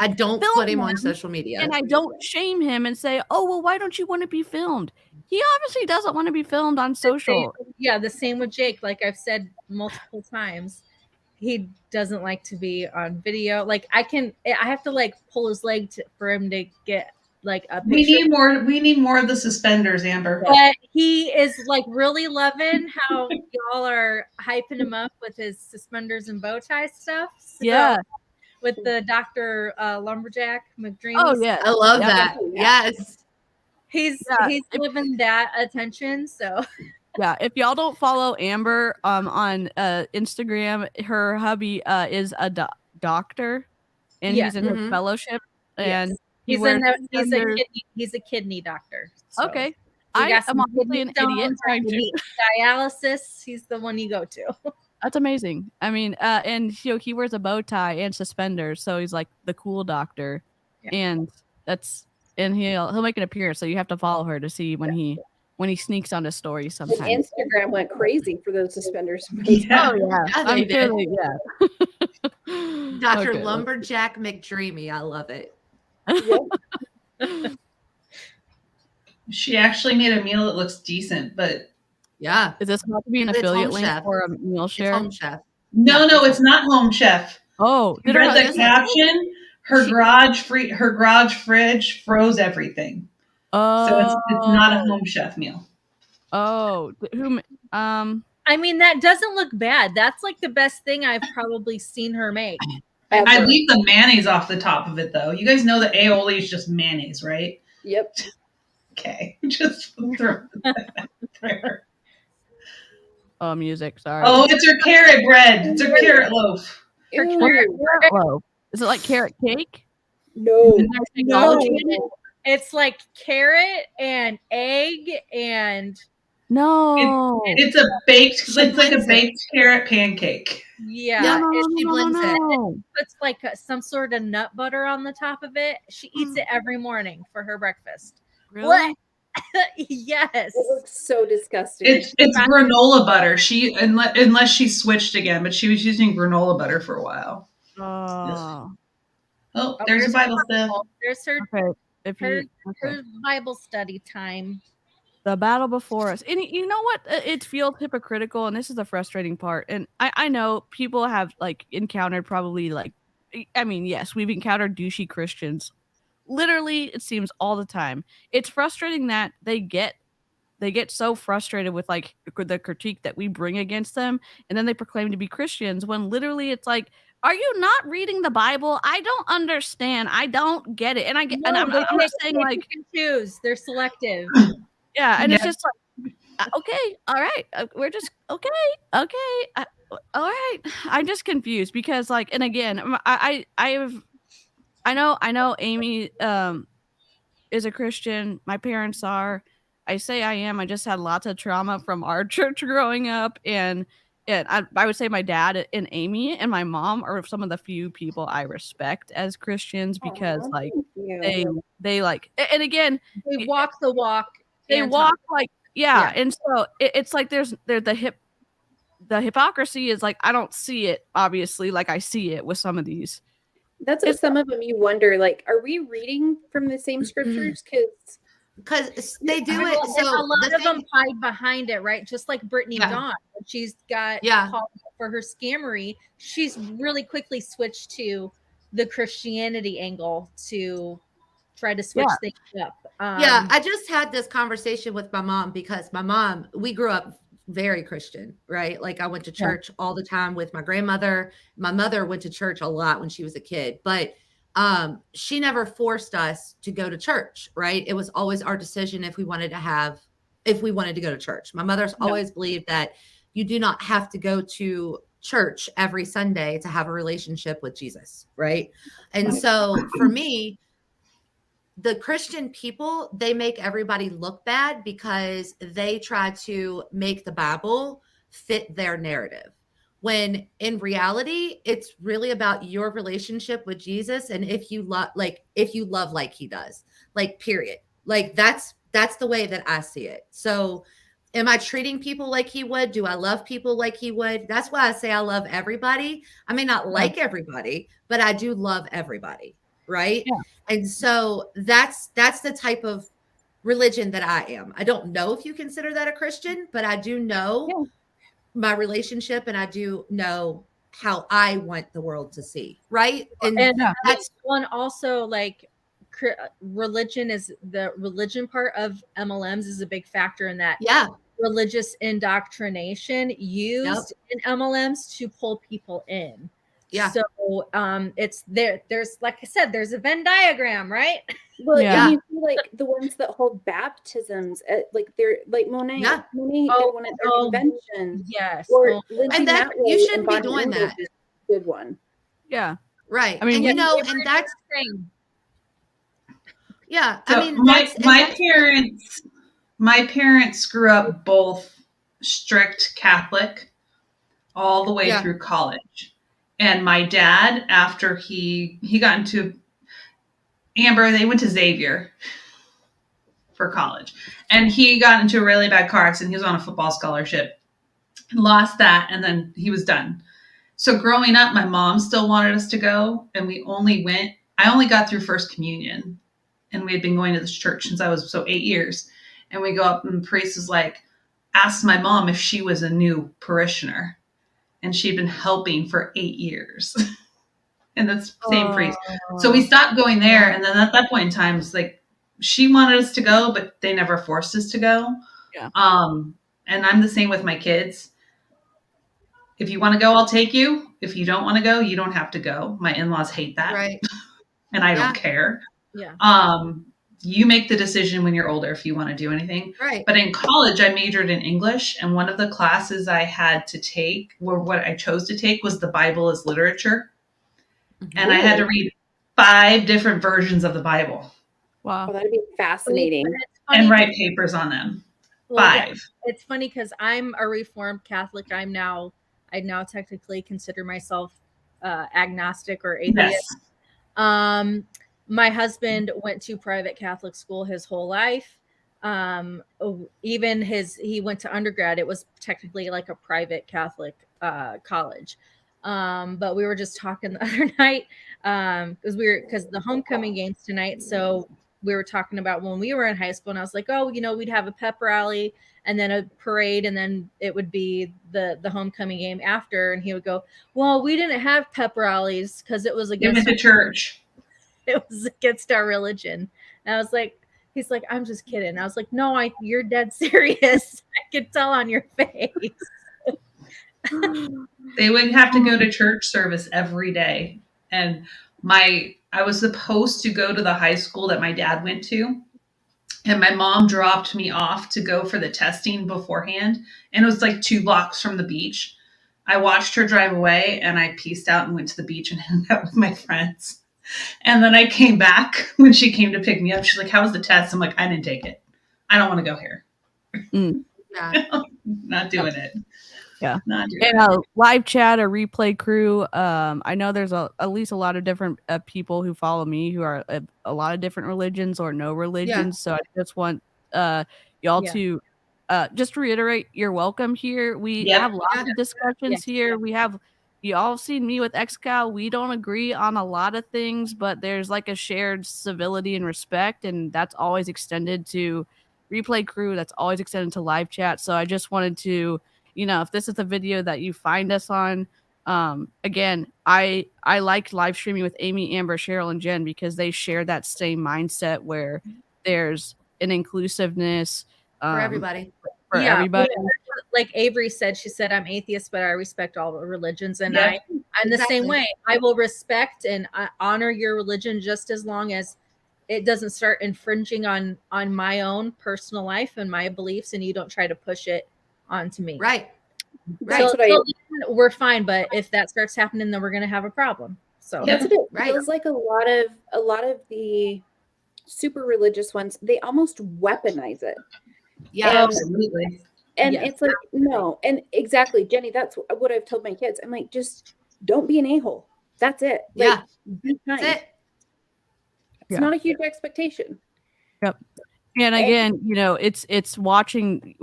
don't, Put him on him, social media. and I don't shame him and say, "Oh well, why don't you want to be filmed?" He obviously doesn't want to be filmed on social. The same with Jake. Like I've said multiple times, he doesn't like to be on video. Like I have to like pull his leg for him to get like a picture. We need more of the suspenders, Amber. But he is like really loving how y'all are hyping him up with his suspenders and bow tie stuff. So, Yeah. with the Dr. Lumberjack McDreamy. Oh yeah. I love Yeah, that. Yes. He's living that attention. So Yeah, if y'all don't follow Amber on Instagram, her hubby is a doctor, and Yeah. he's in his Mhm. fellowship, and Yes. he wears suspenders. he's a kidney doctor. So Okay, he I got am some obviously an kidney idiot stones, trying to. dialysis. He's the one you go to. That's amazing. I mean, and he wears a bow tie and suspenders, so he's like the cool doctor, Yeah. and he'll make an appearance. So you have to follow her to see when he sneaks onto stories sometimes. Instagram went crazy for those suspenders. Yeah. Oh yeah, Yeah, they I'm did. sure yeah. Dr. Okay. Lumberjack McDreamy. I love it. She actually made a meal that looks decent, but Yeah. Is this about to be an It's affiliate Home link Chef. for a meal It's share? Home Chef. no, it's not Home Chef. Oh, You read the caption? Her garage fridge froze everything. Oh, So it's not a Home Chef meal. Oh, I mean, that doesn't look bad. That's like the best thing I've probably seen her make. I leave the mayonnaise off the top of it, though. You guys know that aioli is just mayonnaise, right? Yep. Okay, just throw that there. Oh, music. Sorry. Oh, it's her carrot bread. It's her carrot loaf. Her Ew. carrot Whoa. Is it like carrot cake? No. Is there technology in it? It's like carrot and egg and No. It's a baked. She It's like a blends it. baked carrot pancake. Yeah, no, and she blends it. no. puts like some sort of nut butter on the top of it. She eats it every morning for her breakfast. Really? What? Yes. It looks so disgusting. It's granola butter. She unless she switched again, but she was using granola butter for a while. Oh. Oh, there's a Bible stuff. There's her Okay. If her, you okay. her Bible study time. The battle before us. And you know what? It feels hypocritical, and this is the frustrating part. And I know people have like encountered probably like, I mean, yes, we've encountered douchey Christians. Literally, it seems all the time. It's frustrating that they get so frustrated with like the critique that we bring against them, and then they proclaim to be Christians when literally it's like, are you not reading the Bible? I don't understand. I don't get it. And I get, and I'm not saying like choose. They're selective. Yeah, and it's just like, okay, all right, we're just okay, all right. I'm just confused because like, and again, I know Amy is a Christian. My parents are. I say I am. I just had lots of trauma from our church growing up, and I would say my dad and Amy and my mom are some of the few people I respect as Christians because like they like, and again, they walk the walk. They walk like and so it's like there's the hypocrisy is like I don't see it obviously like I see it with some of these. That's what some of them you wonder, like, are we reading from the same scriptures? Because they do it. So a lot of them hide behind it, right? Just like Brittany Dawn, she's got called for her scammery. She's really quickly switched to the Christianity angle to try to switch things up. I just had this conversation with my mom because we grew up very Christian, right? Like I went to church all the time with my grandmother. My mother went to church a lot when she was a kid, but she never forced us to go to church, right? It was always our decision if we wanted to go to church. My mother's always believed that you do not have to go to church every Sunday to have a relationship with Jesus, right? And so for me, the Christian people, they make everybody look bad because they try to make the Bible fit their narrative. When in reality, it's really about your relationship with Jesus. And if you love like he does, like, period, like that's the way that I see it. So am I treating people like he would? Do I love people like he would? That's why I say I love everybody. I may not like everybody, but I do love everybody. Right. Yeah. And so that's the type of religion that I am. I don't know if you consider that a Christian, but I do know my relationship and I do know how I want the world to see. Right. And that's one also like religion is the religion part of MLMs is a big factor in that. Yeah. Religious indoctrination used in MLMs to pull people in. Yeah. So it's there's like I said, there's a Venn diagram, right? Well, you see like the ones that hold baptisms at like they're like Monet did one at their convention. Yes. Or and that you shouldn't be doing that. Did one. Yeah. Right. I mean, and and that's so I mean my parents grew up both strict Catholic all the way through college. And my dad, after he got into Amber, they went to Xavier for college. And he got into a really bad car accident. He was on a football scholarship, lost that, and then he was done. So growing up, my mom still wanted us to go. And I only got through First Communion. And we had been going to this church since I was 8 years. And we go up and the priest was like, asked my mom if she was a new parishioner. And she'd been helping for 8 years in the same priest. So we stopped going there. And then at that point in time, it's like, she wanted us to go, but they never forced us to go. Yeah. And I'm the same with my kids. If you want to go, I'll take you. If you don't want to go, you don't have to go. My in-laws hate that. Right. And I don't care. Yeah. You make the decision when you're older if you want to do anything. Right. But in college, I majored in English. And one of the classes I had to take, or what I chose to take, was the Bible as literature. Mm-hmm. And I had to read 5 different versions of the Bible. Wow. Oh, that'd be fascinating. And write papers on them. Well, 5. yeah, it's funny because I'm a Reformed Catholic. I now technically consider myself agnostic or atheist. Yes. My husband went to private Catholic school his whole life. Even he went to undergrad. It was technically like a private Catholic college. But we were just talking the other night because the homecoming game's tonight. So we were talking about when we were in high school, and I was like, oh, we'd have a pep rally and then a parade, and then it would be the homecoming game after. And he would go, well, we didn't have pep rallies because it was They against went to church. it was against our religion. And I was like, he's like, I'm just kidding. I was like, no, you're dead serious. I could tell on your face. They would have to go to church service every day. And I was supposed to go to the high school that my dad went to. And my mom dropped me off to go for the testing beforehand. And it was like 2 blocks from the beach. I watched her drive away and I peaced out and went to the beach and hung out with my friends. And then I came back when she came to pick me up. She's like, how was the test? I'm like, I didn't take it. I don't want to go here. Yeah. Not doing it. Yeah. Not doing And it. live chat or replay crew. I know there's at least a lot of different people who follow me who are a lot of different religions or no religions. So I just want y'all to just reiterate you're welcome here. We have lots of discussions here. We have you all seen me with 𝐔𝐶𝐄. We don't agree on a lot of things, but there's like a shared civility and respect, and that's always extended to replay crew. That's always extended to live chat. So I just wanted to, if this is a video that you find us on, again, I like live streaming with Amy, Amber, Cheryl, and Jen because they share that same mindset where there's an inclusiveness For everybody. For everybody. Like Avery said, she said, I'm atheist, but I respect all religions. And I'm the same way. I will respect and honor your religion just as long as it doesn't start infringing on my own personal life and my beliefs, and you don't try to push it onto me. Right. So we're fine, but if that starts happening, then we're going to have a problem. So that's what it feels like. A lot of the super religious ones, they almost weaponize it. Yeah, absolutely. And it's like, no. And exactly, Jenny, that's what I've told my kids. I'm like, just don't be an a-hole. That's it. Like, be kind. That's it. It's not a huge expectation. Yep. And again, it's watching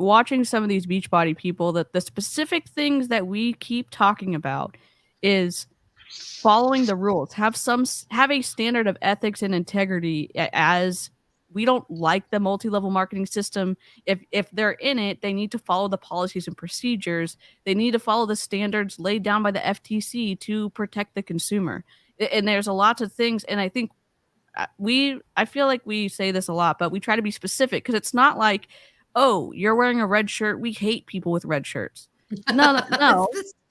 some of these Beachbody people that the specific things that we keep talking about is following the rules. Have a standard of ethics and integrity. As we don't like the multi-level marketing system. If they're in it, they need to follow the policies and procedures. They need to follow the standards laid down by the FTC to protect the consumer. And there's a lot of things. And I think I feel like we say this a lot, but we try to be specific because it's not like, oh, you're wearing a red shirt. We hate people with red shirts. No.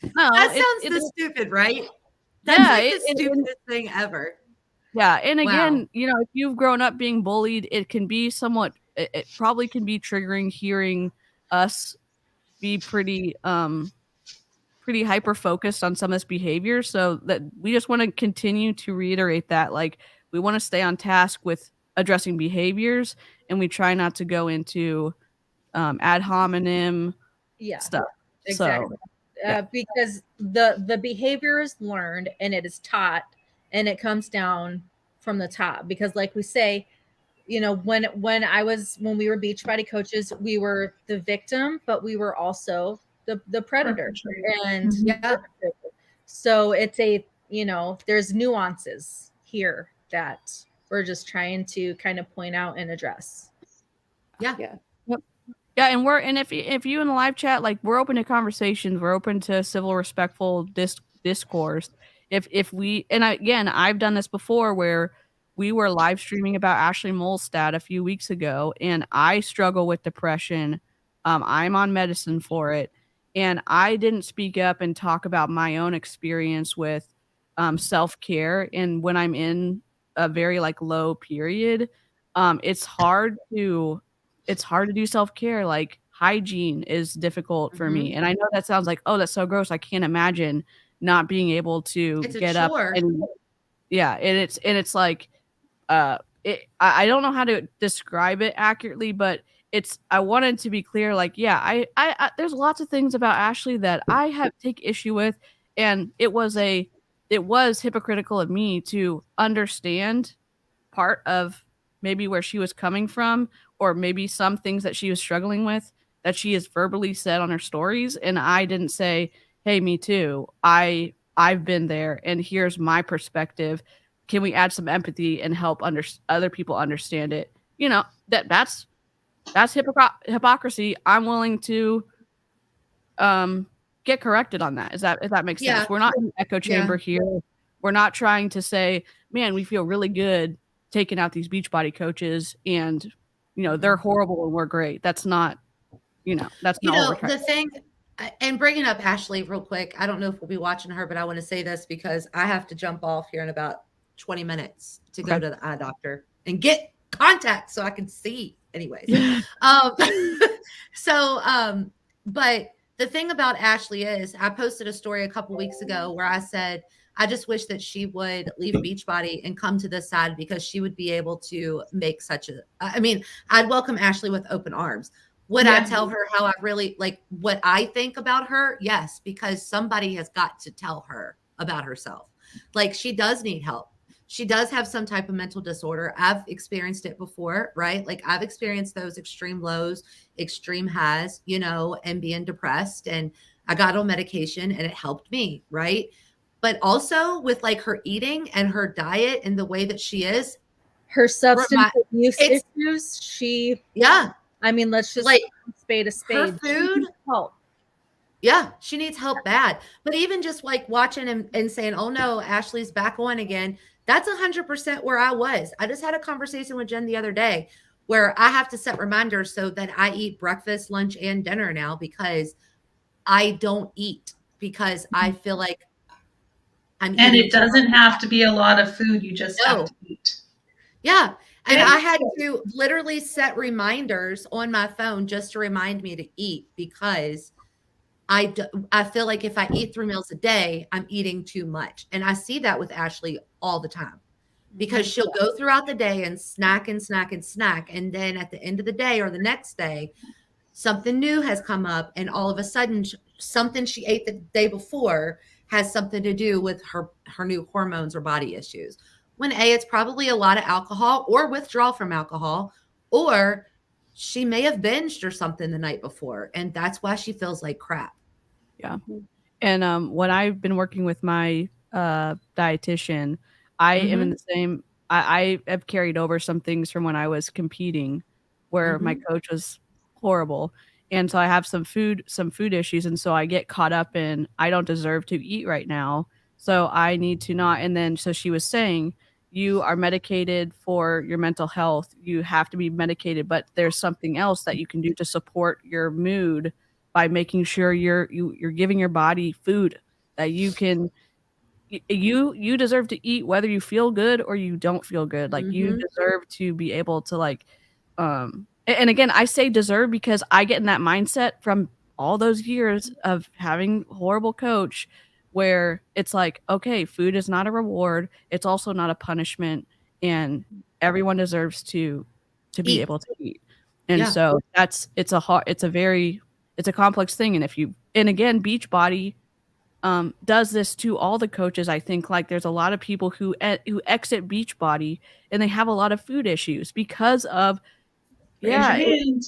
That sounds stupid, right? That's like the stupidest thing ever. Yeah. And again, if you've grown up being bullied, it can be it probably can be triggering hearing us be pretty hyper focused on some of this behavior. So that we just want to continue to reiterate that, like, we want to stay on task with addressing behaviors, and we try not to go into ad hominem stuff. Exactly. So, because the behavior is learned and it is taught, and it comes down from the top. Because, like we say, when we were Beachbody coaches, we were the victim, but we were also the predator. And so it's there's nuances here that we're just trying to kind of point out and address. Yeah, and if you in the live chat, like, we're open to conversations, we're open to civil, respectful discourse. I've done this before where we were live streaming about Ashley Molstad a few weeks ago, and I struggle with depression. I'm on medicine for it, and I didn't speak up and talk about my own experience with self-care. And when I'm in a very low period, it's hard to do self-care. Like, hygiene is difficult for me, and I know that sounds like, oh, that's so gross. I can't imagine not being able to get up. And it's like I don't know how to describe it accurately, but I wanted to be clear, like, yeah, I there's lots of things about Ashley that I take issue with, and it was hypocritical of me to understand part of maybe where she was coming from, or maybe some things that she was struggling with that she has verbally said on her stories, and I didn't say, hey, me too. I've been there, and here's my perspective. Can we add some empathy and help other people understand it? You know, that's hypocrisy. I'm willing to get corrected on that. If that makes Yeah. sense. We're not in an echo chamber here. We're not trying to say, man, we feel really good taking out these Beachbody coaches, and they're horrible and we're great. That's not, that's not what we're trying the thing. And bringing up Ashley real quick, I don't know if we'll be watching her, but I want to say this because I have to jump off here in about 20 minutes to go to the eye doctor and get contact so I can see. Anyways, but the thing about Ashley is, I posted a story a couple weeks ago where I said, I just wish that she would leave Beachbody and come to this side, because she would be able to make I'd welcome Ashley with open arms. Would I tell her how I really like what I think about her? Yes, because somebody has got to tell her about herself. Like, she does need help. She does have some type of mental disorder. I've experienced it before, right? Like, I've experienced those extreme lows, extreme highs, and being depressed. And I got on medication and it helped me, right? But also with like her eating and her diet and the way that she is, her substance abuse issues, let's just like spade a spade. Her food, help. Yeah, she needs help bad. But even just like watching and saying, oh no, Ashley's back on again. That's 100% where I was. I just had a conversation with Jen the other day where I have to set reminders so that I eat breakfast, lunch, and dinner now, because I don't eat because I feel like I'm eating. And it doesn't have to be a lot of food. You just have to eat. Yeah. And I had to literally set reminders on my phone just to remind me to eat, because I feel like if I eat 3 meals a day, I'm eating too much. And I see that with Ashley all the time, because she'll go throughout the day and snack and snack and snack. And then at the end of the day or the next day, something new has come up. And all of a sudden, something she ate the day before has something to do with her new hormones or body issues. When it's probably a lot of alcohol or withdrawal from alcohol, or she may have binged or something the night before. And that's why she feels like crap. Yeah. And when I've been working with my dietitian, I am in the same, I have carried over some things from when I was competing, where my coach was horrible. And so I have some food issues. And so I get caught up in, I don't deserve to eat right now, so I need to not. And then, so she was saying, you are medicated for your mental health. You have to be medicated, but there's something else that you can do to support your mood by making sure you're giving your body food that you can. You deserve to eat whether you feel good or you don't feel good. Like, you deserve to be able to, like, and again, I say deserve because I get in that mindset from all those years of having a horrible coach, where it's like, okay, food is not a reward. It's also not a punishment, and everyone deserves to be able to eat. And so it's a complex thing. And again, Beachbody does this to all the coaches. I think, like, there's a lot of people who exit Beachbody and they have a lot of food issues because of and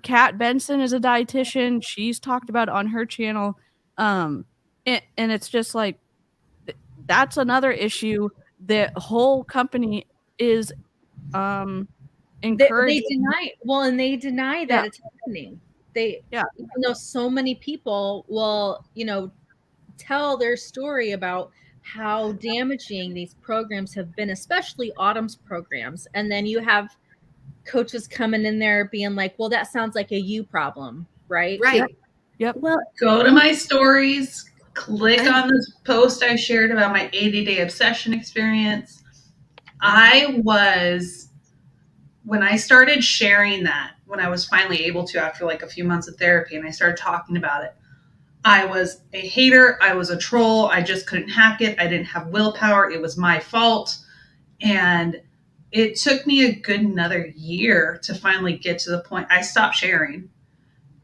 Kat Benson is a dietitian. She's talked about it on her channel, and it's just like, that's another issue. The whole company is encouraging. They deny that it's happening. Even though so many people will, tell their story about how damaging these programs have been, especially Autumn's programs. And then you have coaches coming in there being like, well, that sounds like a you problem, right? Right. Yep. Well, go to my stories, click on this post I shared about my 80-day obsession experience. When I started sharing that, when I was finally able to, after like a few months of therapy, and I started talking about it, I was a hater. I was a troll. I just couldn't hack it. I didn't have willpower. It was my fault. And it took me a good another year to finally get to the point. I stopped sharing,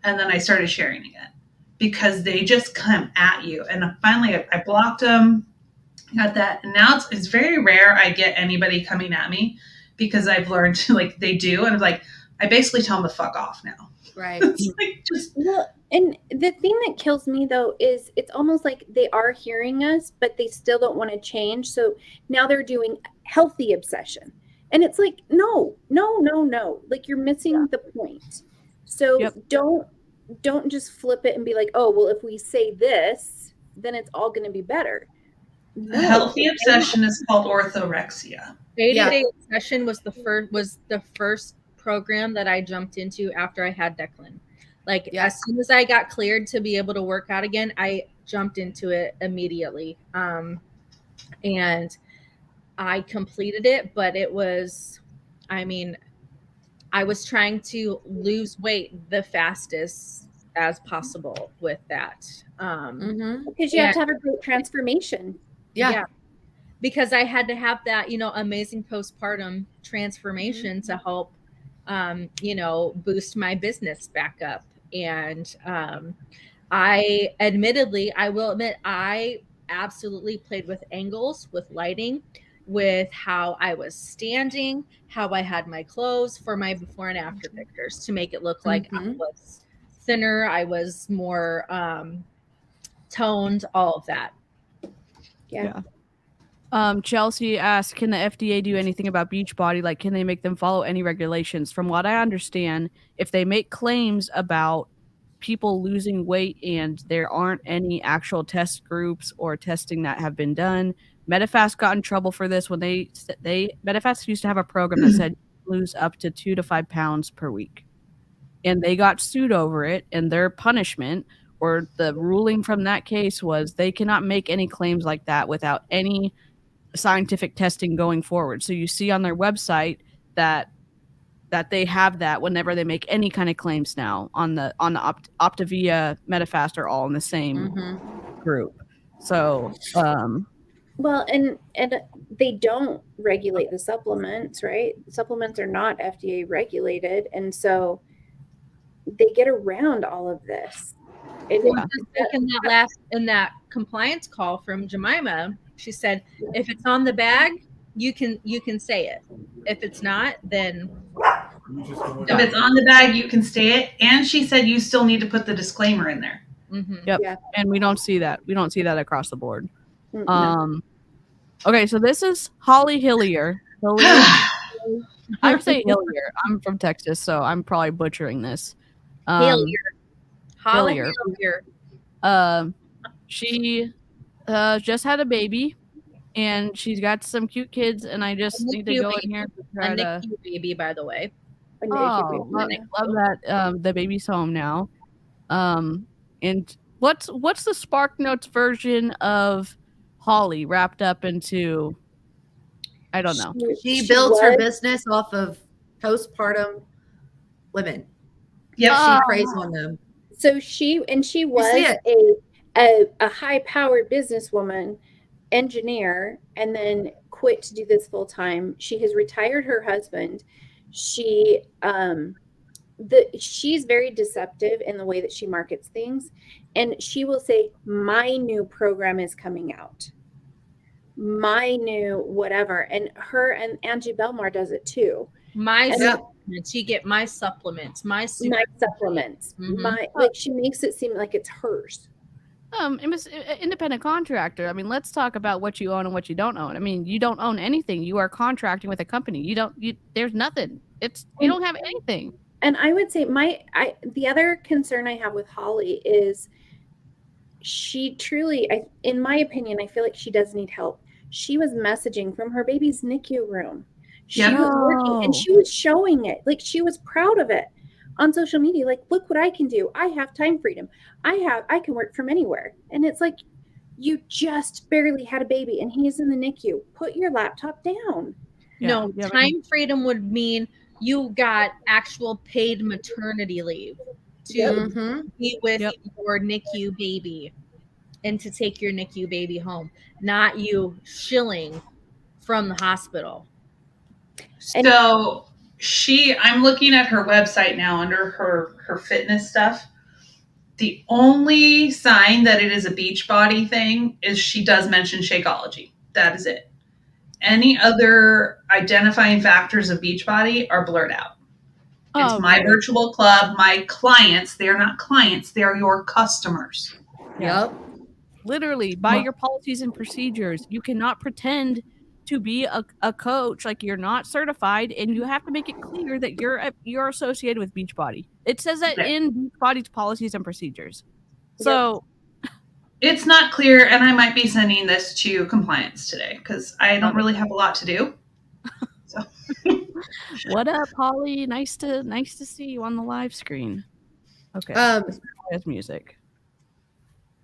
and then I started sharing again because they just come at you. And finally, I blocked them. Got that. And now it's very rare I get anybody coming at me because I've learned to, like, they do. And I'm like, I basically tell them to fuck off now. Right. It's like just Well, and the thing that kills me though is it's almost like they are hearing us, but they still don't want to change. So now they're doing healthy obsession. And it's like, no. Like, you're missing the point. So don't just flip it and be like, oh, well, if we say this, then it's all going to be better. No. healthy obsession is called orthorexia. 80-day obsession was the first program that I jumped into after I had Declan. Like, as soon as I got cleared to be able to work out again, I jumped into it immediately. And I completed it, but it was, I mean, I was trying to lose weight the fastest as possible with that. Because you have to have a great transformation. Yeah. Because I had to have that, amazing postpartum transformation to help, boost my business back up. And I will admit, I absolutely played with angles, with lighting, with how I was standing, how I had my clothes for my before and after pictures to make it look like I was thinner, I was more toned, all of that. Yeah. Chelsea asked, can the FDA do anything about Beachbody? Like, can they make them follow any regulations? From what I understand, if they make claims about people losing weight and there aren't any actual test groups or testing that have been done, Medifast got in trouble for this when Medifast used to have a program that said lose up to 2 to 5 pounds per week. And they got sued over it, and their punishment or the ruling from that case was they cannot make any claims like that without any scientific testing going forward. So you see on their website that they have that whenever they make any kind of claims now on the Optavia, Medifast are all in the same group. So well, and they don't regulate the supplements, right? Supplements are not FDA regulated, and so they get around all of this. In that compliance call from Jemima, she said, if it's on the bag, you can say it. If it's not, then if it's on the bag, you can say it. And she said you still need to put the disclaimer in there. Yep. Yeah. And we don't see that. We don't see that across the board. Okay, so this is Holly Hillier. I say Hillier. I'm from Texas, so I'm probably butchering this. Hillier. Holly Hillier. She just had a baby, and she's got some cute kids, and I just need to go in here to try to... NICU baby, by the way. Oh, love that. The baby's home now. And what's the Spark Notes version of Holly wrapped up into? I don't know. She builds her business off of postpartum women. Yep, she preys on them. So she was a high-powered businesswoman, engineer, and then quit to do this full time. She has retired her husband. She's very deceptive in the way that she markets things, and she will say, my new program is coming out, my new whatever, and her and Angie Belmar does it too. Supplements, you get my supplements, my supplements, like, she makes it seem like it's hers. It was independent contractor. I mean, let's talk about what you own and what you don't own. I mean, you don't own anything. You are contracting with a company. There's nothing. You don't have anything. And I would say the other concern I have with Holly is she truly, in my opinion, I feel like she does need help. She was messaging from her baby's NICU room. She was working, and she was showing it. Like, she was proud of it on social media. Like, look what I can do. I have time freedom. I can work from anywhere. And it's like, you just barely had a baby and he's in the NICU. Put your laptop down. No, time freedom would mean you got actual paid maternity leave to be with your NICU baby and to take your NICU baby home, not you shilling from the hospital. So I'm looking at her website now under her fitness stuff. The only sign that it is a Beachbody thing is she does mention Shakeology. That is it. Any other identifying factors of Beachbody are blurred out. It's my virtual club, my clients. They are not clients. They are your customers. Yep. Literally, by your policies and procedures, you cannot pretend to be a coach. Like, you're not certified, and you have to make it clear that you're associated with Beachbody. It says that in Beachbody's policies and procedures. So it's not clear, and I might be sending this to compliance today because I don't really have a lot to do. So. What up, Holly? Nice to see you on the live screen. Okay. There's music.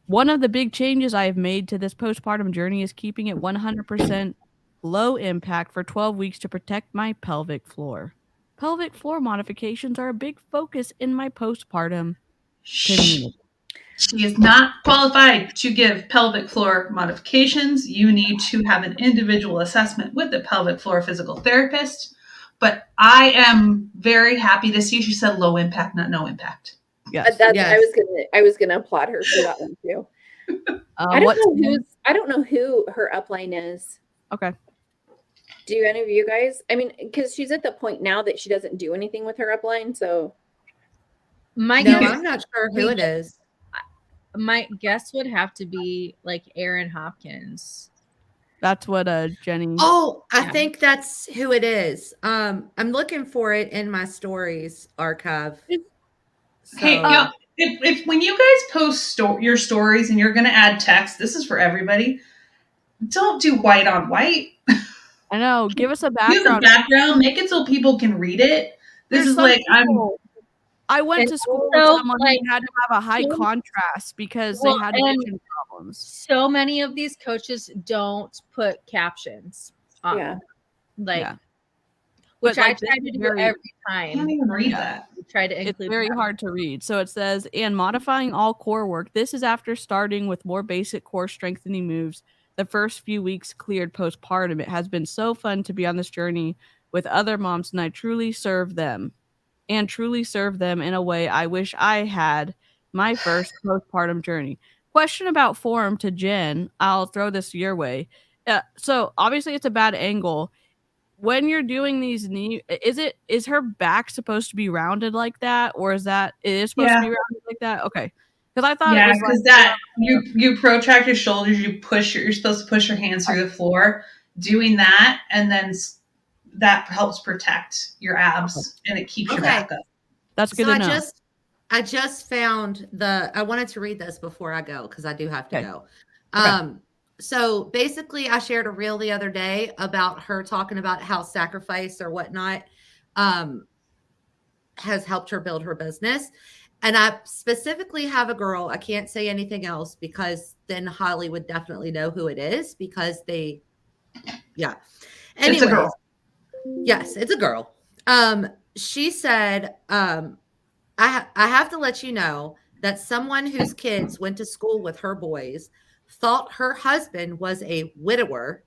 One of the big changes I have made to this postpartum journey is keeping it 100% low impact for 12 weeks to protect my pelvic floor. Pelvic floor modifications are a big focus in my postpartum community. She is not qualified to give pelvic floor modifications. You need to have an individual assessment with the pelvic floor physical therapist. But I am very happy to see she said low impact, not no impact. Yes. I was gonna applaud her for that one too. I don't know who her upline is. Okay. Do any of you guys? I mean, because she's at the point now that she doesn't do anything with her upline. So, I'm not sure who it is. My guess would have to be like Erin Hopkins. That's what Jenny. Oh, I think that's who it is. I'm looking for it in my stories archive. So. Hey, if when you guys post your stories and you're going to add text, this is for everybody. Don't do white on white. I know. Give us a background. Use a background. Make it so people can read it. This is like I went to school with someone who had to have a high contrast because they had vision problems. So many of these coaches don't put captions on. Which I try to do every time. I can't even read that. Try to include. It's very hard to read. So it says, and modifying all core work. This is after starting with more basic core strengthening moves. The first few weeks cleared postpartum. It has been so fun to be on this journey with other moms, and I truly serve them. And truly serve them in a way I wish I had my first postpartum journey. Question about form to Jen. I'll throw this your way. So obviously it's a bad angle. When you're doing these knee, is her back supposed to be rounded like that, or is it supposed to be rounded like that? Okay, because I thought it was because that you protract your shoulders, you're supposed to push your hands through the floor, doing that, and then that helps protect your abs and it keeps your back up. That's good to know. I just found I wanted to read this before I go because I do have to go. So basically I shared a reel the other day about her talking about how sacrifice or whatnot has helped her build her business. And I specifically have a girl, I can't say anything else because then Holly would definitely know who it is because Anyways, it's a girl. Yes, it's a girl. She said, I have to let you know that someone whose kids went to school with her boys thought her husband was a widower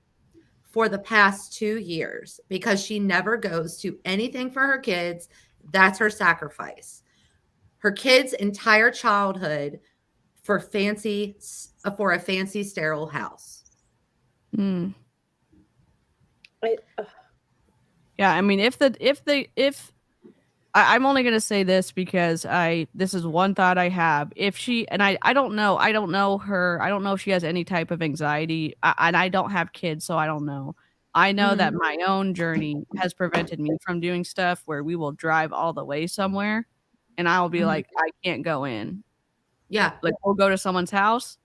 for the past 2 years because she never goes to anything for her kids. That's her sacrifice. Her kids' entire childhood for a fancy sterile house. Yeah, I mean, I'm only going to say this because this is one thought I have. If she, and I don't know her. I don't know if she has any type of anxiety, and I don't have kids, so I don't know. I know that my own journey has prevented me from doing stuff where we will drive all the way somewhere and I'll be like, I can't go in. Yeah. Like we'll go to someone's house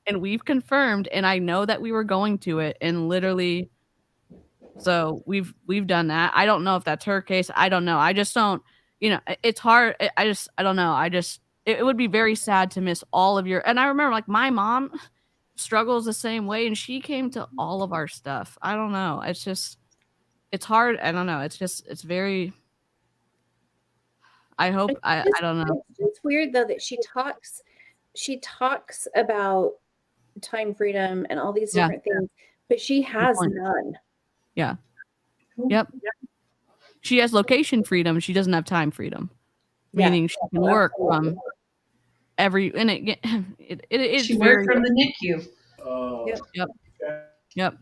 and we've confirmed, and I know that we were going to it, and literally, so we've done that. I don't know if that's her case. I don't know. I just don't, it's hard. I don't know. It would be very sad to miss all of and I remember like my mom struggles the same way, and she came to all of our stuff. I don't know. It's hard. I don't know. It's very, I hope, I don't know. It's weird though that she talks about time freedom and all these different things, but she has none. Yeah. Yep. She has location freedom. She doesn't have time freedom, meaning she can work from every, and it's She very, worked from the NICU. Yep.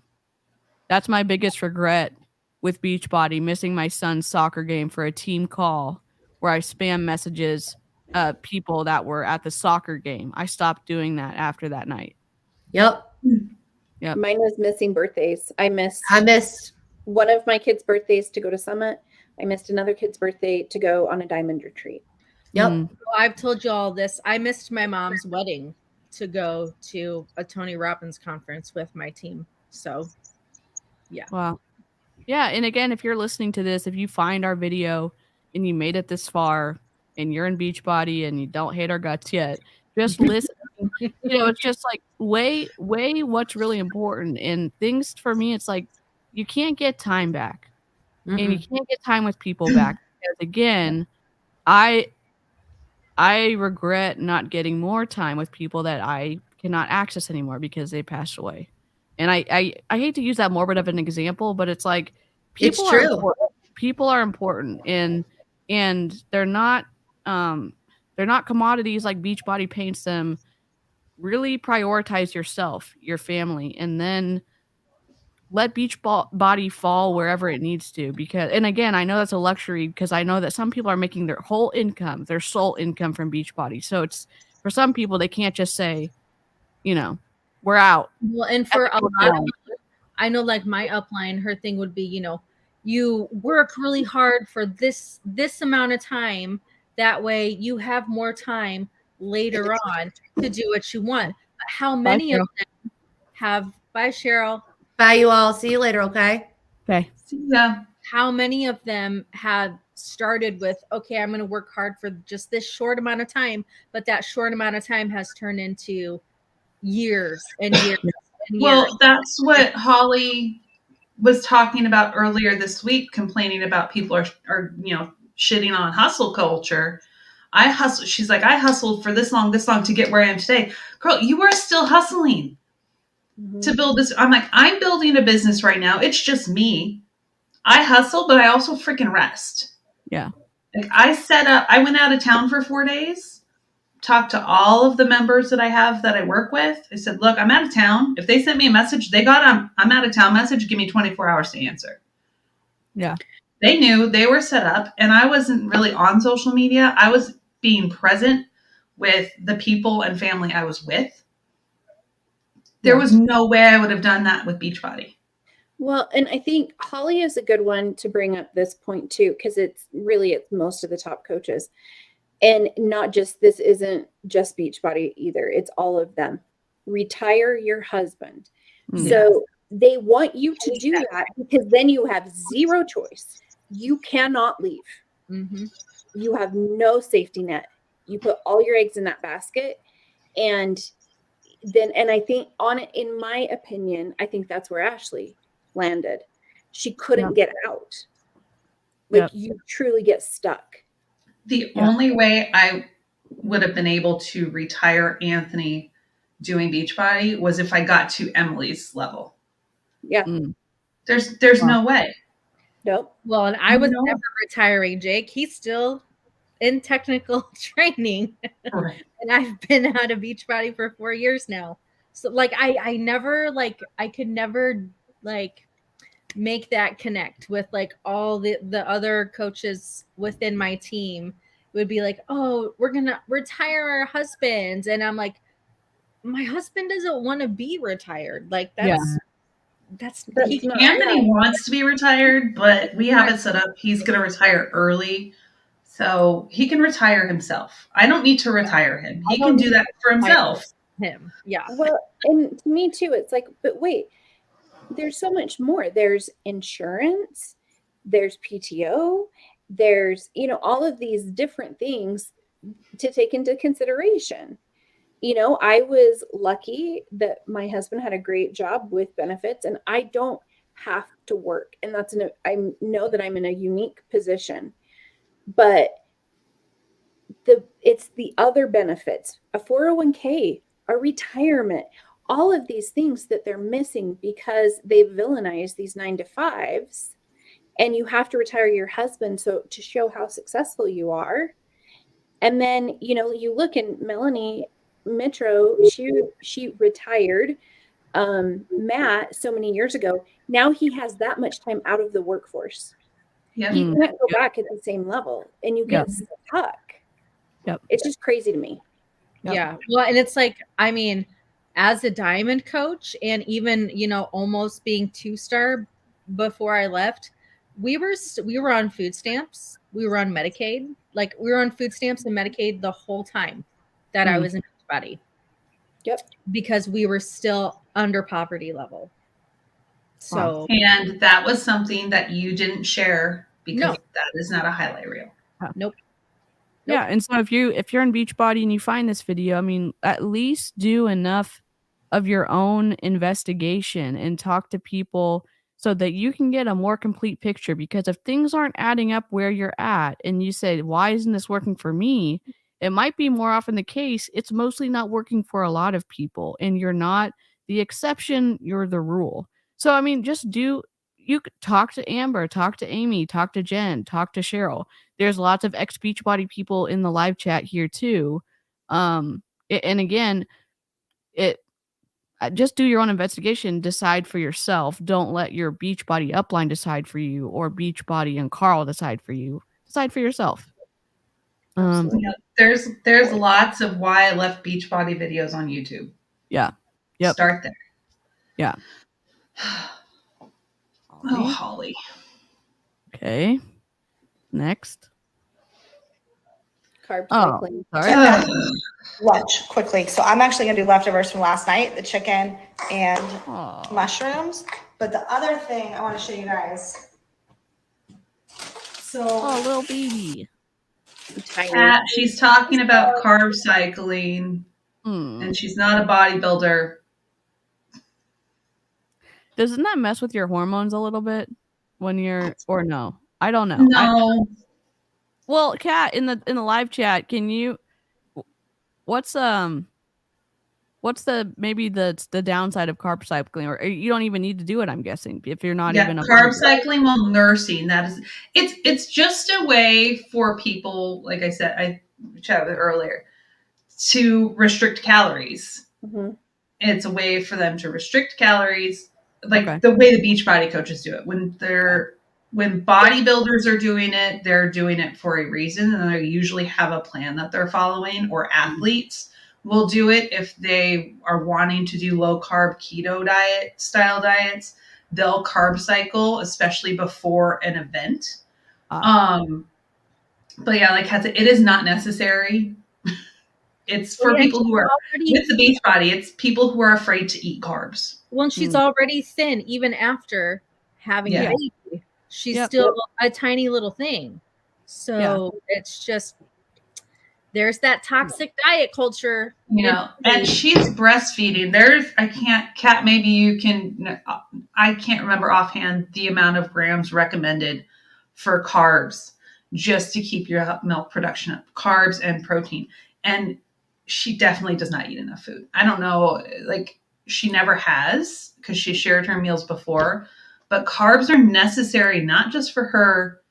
That's my biggest regret with Beachbody, missing my son's soccer game for a team call where I spam messages people that were at the soccer game. I stopped doing that after that night. Yep. Mine was missing birthdays. I missed one of my kids' birthdays to go to Summit. I missed another kid's birthday to go on a diamond retreat. Yep. So I've told you all this. I missed my mom's wedding to go to a Tony Robbins conference with my team. So, yeah. Wow. Yeah. And again, if you're listening to this, if you find our video and you made it this far and you're in Beachbody and you don't hate our guts yet, just listen. It's just like weigh what's really important. And things for me, it's like you can't get time back. And you can't get time with people back. Because again, I regret not getting more time with people that I cannot access anymore because they passed away. And I hate to use that morbid of an example, but it's like people are important. People are important, and they're not commodities like Beachbody paints them. Really prioritize yourself, your family, and then let Beachbody fall wherever it needs to. Because, and again, I know that's a luxury because I know that some people are making their whole income, their sole income from Beachbody. So it's, for some people, they can't just say, we're out. Well, and for a lot of, I know like my upline, her thing would be, you work really hard for this amount of time. That way you have more time later on to do what you want. But how many of them have, bye Cheryl. Bye you all. See you later, okay? Okay. Yeah. How many of them have started with, okay, I'm going to work hard for just this short amount of time, but that short amount of time has turned into years and years and years. Well, that's what Holly was talking about earlier this week, complaining about people are shitting on hustle culture. I hustle. She's like, I hustled for this long to get where I am today. Girl, you are still hustling to build this. I'm like, I'm building a business right now. It's just me. I hustle, but I also freaking rest. Yeah. Like I went out of town for 4 days, talked to all of the members that I have that I work with. I said, look, I'm out of town. If they sent me a message, they got I'm out of town message. Give me 24 hours to answer. Yeah. They knew, they were set up, and I wasn't really on social media. I was being present with the people and family I was with. There was no way I would have done that with Beachbody. Well, and I think Holly is a good one to bring up this point too, because it's most of the top coaches. And not just, this isn't just Beachbody either. It's all of them. Retire your husband. Yeah. So they want you to do that because then you have zero choice. You cannot leave. Mm-hmm. You have no safety net. You put all your eggs in that basket. And I think in my opinion, I think that's where Ashley landed. She couldn't get out. You truly get stuck. The only way I would have been able to retire Anthony doing Beachbody was if I got to Emily's level. Yeah. There's no way. Nope. Well, and I was never retiring, Jake. He's still in technical training. Right. And I've been out of Beachbody for 4 years now. So I never I could never make that connect with all the other coaches within my team. It would be like, oh, we're gonna retire our husbands, and I'm like, my husband doesn't want to be retired. That's Anthony wants to be retired, but we have it set up. He's going to retire early, so he can retire himself. I don't need to retire him. He can do that for himself. Yeah. Well, and to me too, it's like, but wait, there's so much more. There's insurance, there's PTO, there's, all of these different things to take into consideration. I was lucky that my husband had a great job with benefits and I don't have to work. And I know that I'm in a unique position, but it's the other benefits, a 401k, a retirement, all of these things that they're missing because they villainize these 9-to-5s and you have to retire your husband so to show how successful you are. And then, you know, you look in Melanie Mitro, she retired Matt so many years ago. Now he has that much time out of the workforce. Yeah. He can't go back at the same level, and you get stuck. Yep. It's just crazy to me. Yep. Yeah. Well, and it's like, I mean, as a diamond coach and even, you know, almost being 2-star before I left, we were on food stamps. We were on Medicaid. Like we were on food stamps and Medicaid the whole time that I was in Beachbody. Yep. Because we were still under poverty level. So, and that was something that you didn't share because No. that is not a highlight reel. Nope. Yeah, and so if you're in Beachbody and you find this video, I mean, at least do enough of your own investigation and talk to people so that you can get a more complete picture. Because if things aren't adding up where you're at and you say, why isn't this working for me? It might be more often the case it's mostly not working for a lot of people, and you're not the exception, you're the rule. So I mean, you could talk to Amber, talk to Amy, talk to Jen, talk to Cheryl. There's lots of ex Beachbody people in the live chat here too. And again, just do your own investigation, decide for yourself. Don't let your Beachbody upline decide for you or Beachbody and Carl decide for you. Decide for yourself. There's lots of why I left Beachbody videos on YouTube. Yeah. Yep. Start there. Yeah. Oh, Holly. Okay. Next. Carb Oh, cycling. sorry. Lunch quickly. So I'm actually gonna do leftovers from last night, the chicken and Aw. mushrooms. But the other thing I want to show you guys. So Oh, little baby. Kat, she's talking about carb cycling, and she's not a bodybuilder. Doesn't that mess with your hormones a little bit when you're, or no? I don't know. No. Well, Kat, in the live chat, can you? What's maybe the downside of carb cycling, or you don't even need to do it? I'm guessing if you're not even a carb cycling while nursing. That is, it's just a way for people, like I said, I chatted earlier, to restrict calories. Mm-hmm. It's a way for them to restrict calories, like the way the Beachbody coaches do it. When bodybuilders are doing it, they're doing it for a reason, and they usually have a plan that they're following. Or athletes will do it if they are wanting to do low carb keto style diets. They'll carb cycle, especially before an event. But yeah, like Kat said, it is not necessary. It's for people who are with the Beachbody. It's people who are afraid to eat carbs. Well, she's already thin, even after having a baby. She's still a tiny little thing. So it's just, there's that toxic diet culture. You know, and she's breastfeeding. Kat, maybe you can, I can't remember offhand the amount of grams recommended for carbs just to keep your milk production up. Carbs and protein. And she definitely does not eat enough food. I don't know, like she never has because she shared her meals before. But carbs are necessary, not just for her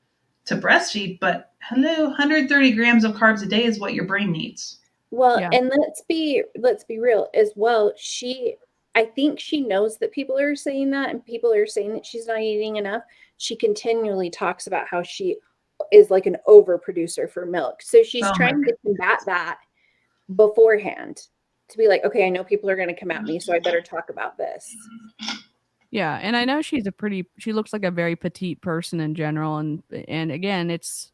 to breastfeed, but 130 grams of carbs a day is what your brain needs. Well, and let's be real as well. I think she knows that people are saying that, and people are saying that she's not eating enough. She continually talks about how she is like an overproducer for milk. So she's trying to combat that beforehand to be like, okay, I know people are going to come at me, so I better talk about this. Yeah, and I know she looks like a very petite person in general, and again, it's,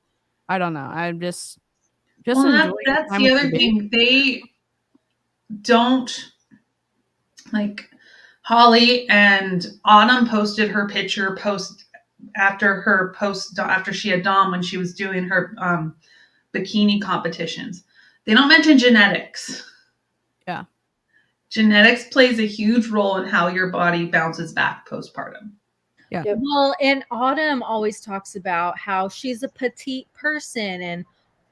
I don't know, I'm just well, that's the other thing. They don't, like, Holly and Autumn posted her picture after she had Dom when she was doing her bikini competitions. They don't mention genetics. Yeah. Genetics plays a huge role in how your body bounces back postpartum. Yeah. Well, and Autumn always talks about how she's a petite person and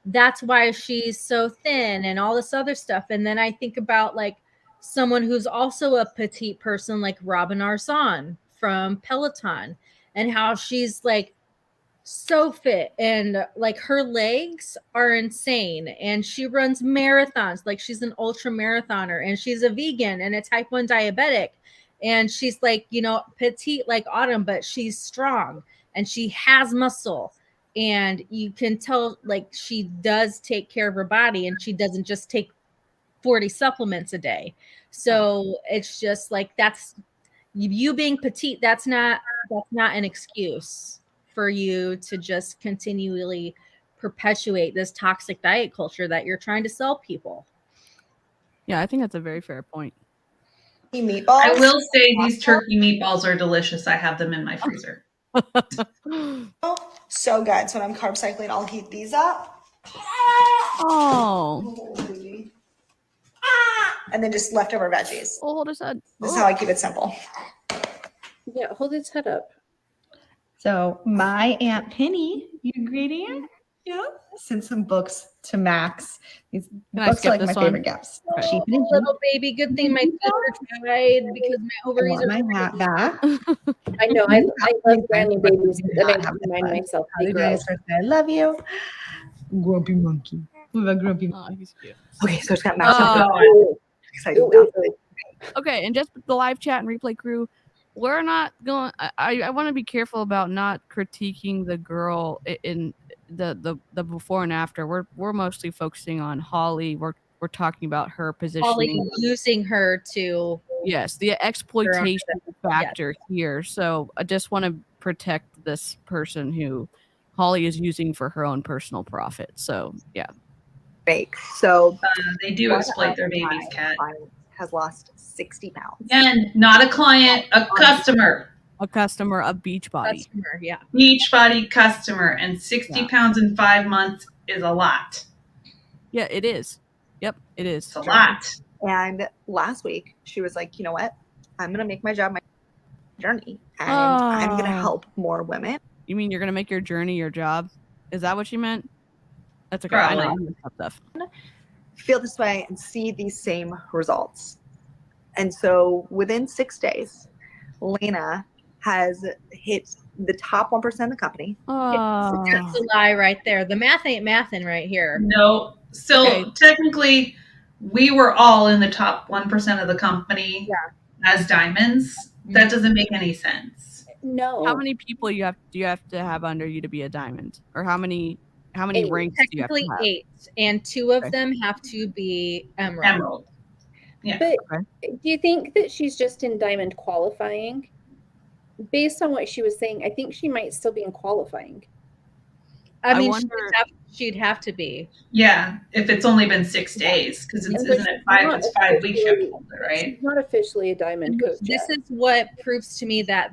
that's why she's so thin and all this other stuff. And then I think about like someone who's also a petite person like Robin Arzon from Peloton and how she's like so fit, and like her legs are insane, and she runs marathons. Like she's an ultra marathoner, and she's a vegan and a type 1 diabetic, and she's like, you know, petite like Autumn, but she's strong and she has muscle, and you can tell like she does take care of her body, and she doesn't just take 40 supplements a day. So it's just like, that's you being petite. That's not an excuse for you to just continually perpetuate this toxic diet culture that you're trying to sell people. Yeah, I think that's a very fair point. Meatballs. I will say these turkey meatballs are delicious. I have them in my freezer. So good. So when I'm carb cycling, I'll heat these up. Oh. And then just leftover veggies. Oh, hold his head. This is how I keep it simple. Yeah, hold its head up. So my Aunt Penny, you agree, Aunt? Yeah. Sent some books to Max. These books are like my favorite gifts. Oh, Cheap and little baby, good thing my sister tried because my ovaries my hat back. I know. I love brand new babies, but I remind myself. Happy days, I love you. Grumpy monkey. What about grumpy monkey? Oh, he's cute. Okay, so it's got Max. Excited. Okay, and just the live chat and replay crew, we're not going. I want to be careful about not critiquing the girl in the before and after. We're mostly focusing on Holly. We're talking about her positioning. Holly using her to the exploitation factor here. So I just want to protect this person who Holly is using for her own personal profit. So yeah. Fake. So they do exploit their babies, Kat. Has lost 60 pounds. And not a client, a customer. A customer of Beachbody. Customer, yeah. Beachbody customer. And 60 pounds in 5 months is a lot. Yeah, it is. Yep, it is. It's a lot. And last week, she was like, you know what? I'm going to make my job my journey. And I'm going to help more women. You mean you're going to make your journey your job? Is that what you meant? That's okay. Probably. I know stuff. Feel this way and see these same results. And so within 6 days, Lena has hit the top 1% of the company. Oh. That's a lie right there. The math ain't mathin' right here. No. So technically, we were all in the top 1% of the company as diamonds. That doesn't make any sense. No. How many people do you have to have under you to be a diamond? Or how many ranks do you have to Technically have? 8, and 2 of them have to be emerald. Emerald. Yeah. But do you think that she's just in diamond qualifying? Based on what she was saying, I think she might still be in qualifying. I mean, she'd have to be. Yeah, if it's only been 6 days, because isn't it 5? It's 5 weeks you have to hold it, right? She's not officially a diamond coach. This yet. is what proves to me that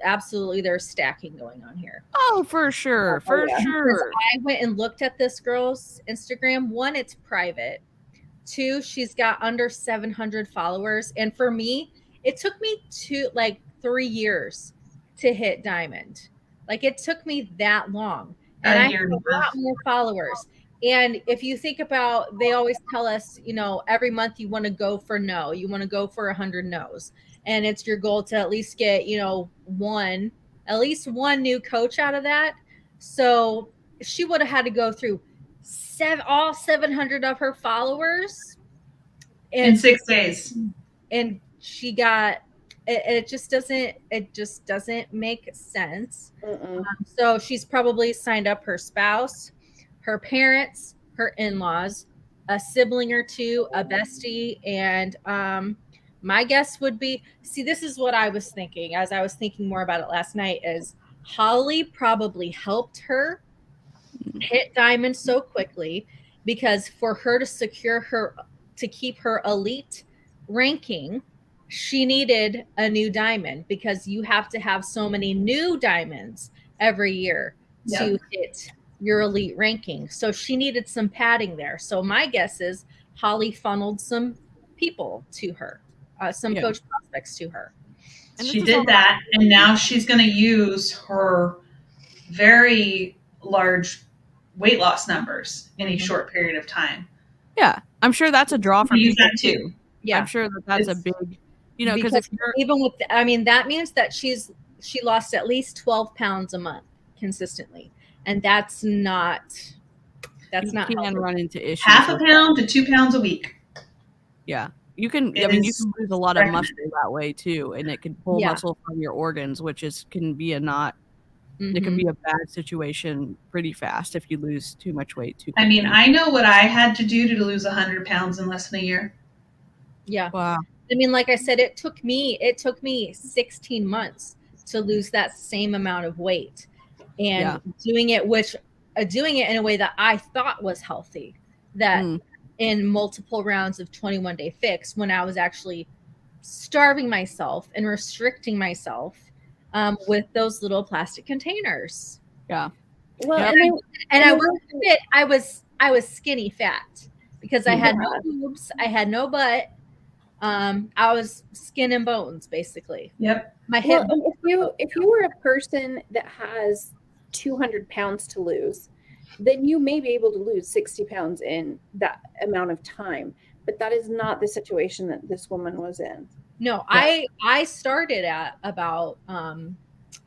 absolutely there's stacking going on here. Oh, for sure. For sure. I went and looked at this girl's Instagram. 1, it's private. 2, she's got under 700 followers. And for me, it took me 3 years to hit diamond. Like it took me that long. And I have a lot more followers. And if you think about, they always tell us, you know, every month you want to go for no. You want to go for 100 no's. And it's your goal to at least get, you know, at least one new coach out of that. So she would have had to go through all 700 of her followers in 6 days. And she got, it just doesn't make sense. So she's probably signed up her spouse, her parents, her in-laws, a sibling or two, a bestie, and my guess would be, this is what I was thinking as I was thinking more about it last night, is Holly probably helped her hit diamond so quickly because for her to keep her elite ranking, she needed a new diamond because you have to have so many new diamonds every year to hit your elite ranking. So she needed some padding there. So my guess is Holly funneled some people to her, some coach prospects to her. And she did that, and now she's going to use her very large weight loss numbers in a short period of time. Yeah, I'm sure that's a draw for people too. Yeah, I'm sure that's a big, you know, because if you're even with, I mean, that means that she's she lost at least 12 pounds a month consistently, and that's not You can healthy. run into issues. Half a with pound to 2 pounds a week. Yeah. You can, It I mean, you is can lose a lot of recommended. muscle that way too, and it can pull Yeah. muscle from your organs, which can be it can be a bad situation pretty fast if you lose too much weight too quickly. I mean, I know what I had to do to lose 100 pounds in less than a year. Yeah. Wow. I mean, like I said, it took me 16 months to lose that same amount of weight, and doing it in a way that I thought was healthy, that in multiple rounds of 21-day fix, when I was actually starving myself and restricting myself with those little plastic containers. Yeah. Well, and I worked fit. I was skinny fat because I had no boobs, I had no butt. I was skin and bones, basically. Yep. My hip. Well, if you were a person that has 200 pounds to lose, then you may be able to lose 60 pounds in that amount of time. But that is not the situation that this woman was in. No, yeah. I started at about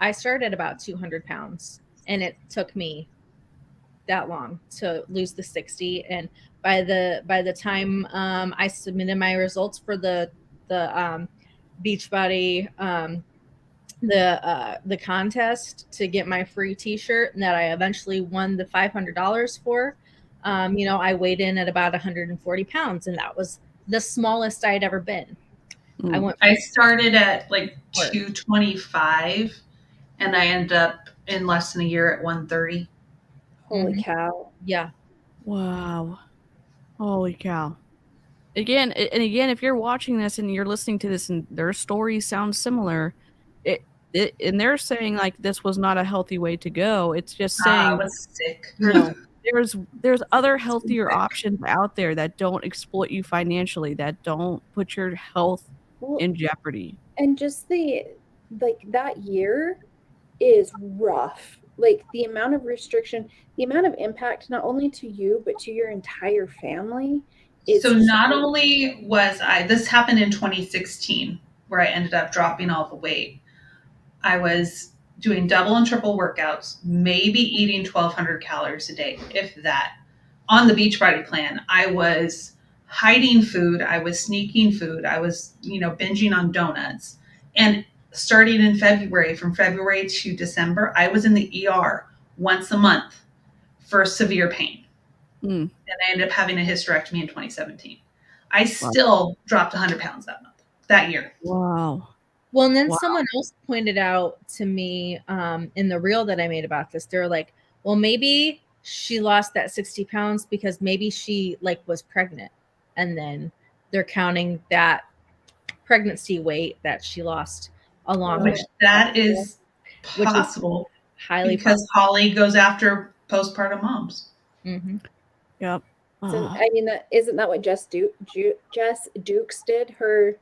200 pounds, and it took me that long to lose the 60. And by the time I submitted my results for the Beachbody the contest to get my free t-shirt that I eventually won the $500 for, I weighed in at about 140 pounds, and that was the smallest I'd ever been. I started at like 225, and I ended up in less than a year at 130. Holy cow. Yeah. Wow. Holy cow. Again, if you're watching this and you're listening to this and their stories sound similar, and they're saying like this was not a healthy way to go. It's just saying I was sick. There's other healthier options out there that don't exploit you financially, that don't put your health in jeopardy. And just that year is rough. Like the amount of restriction, the amount of impact, not only to you, but to your entire family. So not only was this happened in 2016, where I ended up dropping all the weight. I was doing double and triple workouts, maybe eating 1,200 calories a day, if that. On the Beachbody plan, I was hiding food. I was sneaking food. I was, binging on donuts. And starting in February, from February to December, I was in the ER once a month for severe pain. And I ended up having a hysterectomy in 2017. I still dropped 100 pounds that year. Wow. Well, and then someone else pointed out to me in the reel that I made about this, they're like, well, maybe she lost that 60 pounds because maybe she was pregnant. And then they're counting that pregnancy weight that she lost along with that is possible. Highly because possible. Holly goes after postpartum moms. Mm-hmm. Yep. So, I mean, isn't that what Jess Dukes did? Her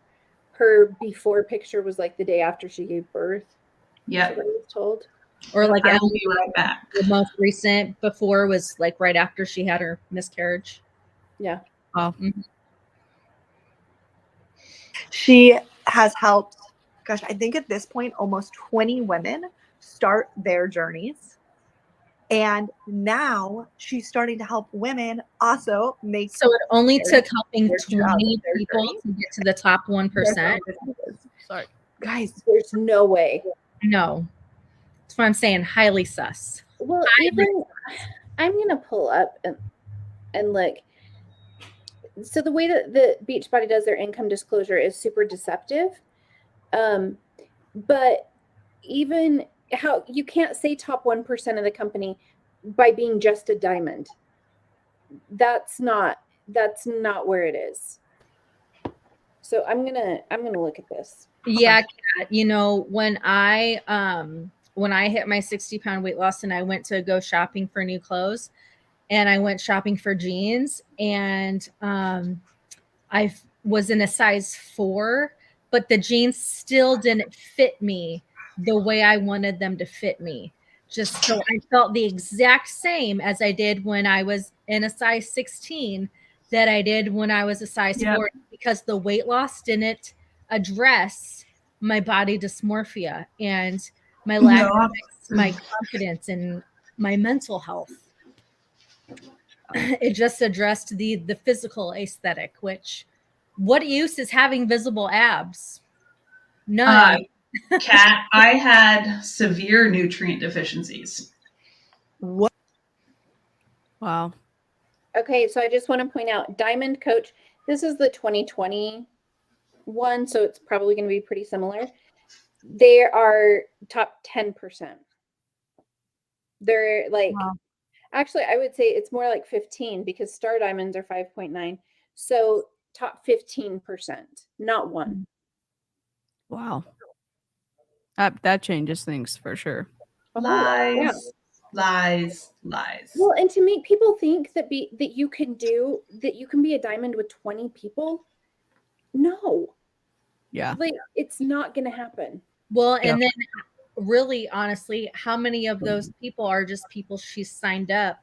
before picture was like the day after she gave birth. Yeah, I was told. Or like I'll be right back. The most recent before was like right after she had her miscarriage. Yeah. Wow. Mm-hmm. She has helped, I think at this point, almost 20 women start their journeys. And now she's starting to help women also make. So it only took helping 20 people to get to the top 1%. Sorry. Guys, there's no way. No. That's what I'm saying. Highly sus. Well, I'm going to pull up and look. So the way that the Beachbody does their income disclosure is super deceptive. But even how you can't say top 1% of the company by being just a diamond. That's not where it is. So I'm gonna look at this. Yeah, Kat, when I hit my 60-pound weight loss and I went to go shopping for new clothes, and I went shopping for jeans, and I was in a size 4, but the jeans still didn't fit me the way I wanted them to fit me. Just so I felt the exact same as I did when I was in a size 16 that I did when I was a size 4, because the weight loss didn't address my body dysmorphia. And my lack No. of my confidence and my mental health. It just addressed the physical aesthetic, which what use is having visible abs? None. Kat, I had severe nutrient deficiencies. What? Wow. Okay, so I just want to point out Diamond Coach. This is the 2020 one, so it's probably going to be pretty similar. They are top 10%. They're like, Wow. actually, I would say it's more like 15 because Star Diamonds are 5.9. So top 15%, not one. Wow. That changes things for sure. Lies, Yeah. lies. Well, and to make people think that you can be a diamond with 20 people, no, Yeah. like it's not going to happen. Well, Yeah. and then really honestly, how many of those people are just people she signed up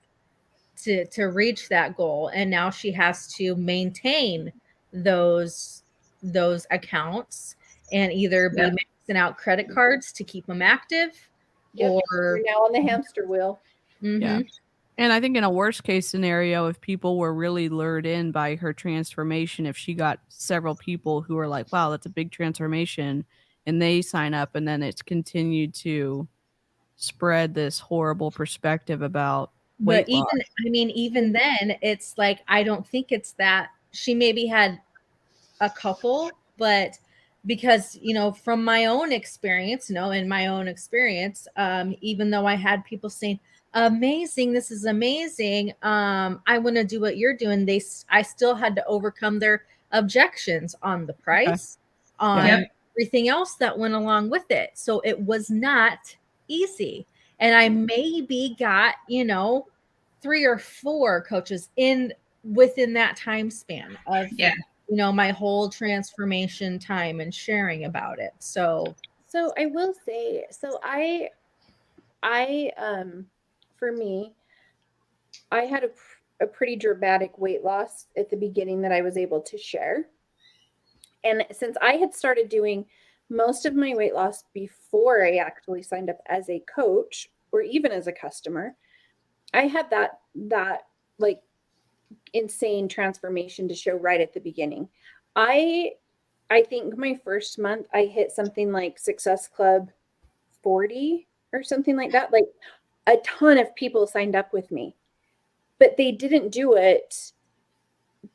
to reach that goal, and now she has to maintain those accounts and either be maxing out credit cards to keep them active, Yep. or You're now on the hamster wheel. Yeah. And I think in a worst case scenario, if people were really lured in by her transformation, if she got several people who are like, wow, that's a big transformation, and they sign up, and then it's continued to spread this horrible perspective about weight But even loss. I mean, even then, it's like I don't think it's that. She maybe had a couple, but because from my own experience, even though I had people saying, amazing, this is amazing, I want to do what you're doing, I still had to overcome their objections on the price, on everything else that went along with it. So it was not easy. And I maybe got 3 or 4 coaches within that time span of my whole transformation time and sharing about it. So I will say, I for me, I had a pretty dramatic weight loss at the beginning that I was able to share. And since I had started doing most of my weight loss before I actually signed up as a coach or even as a customer, I had that like insane transformation to show right at the beginning. I think my first month I hit something like Success Club 40 or something like that. Like a ton of people signed up with me, but they didn't do it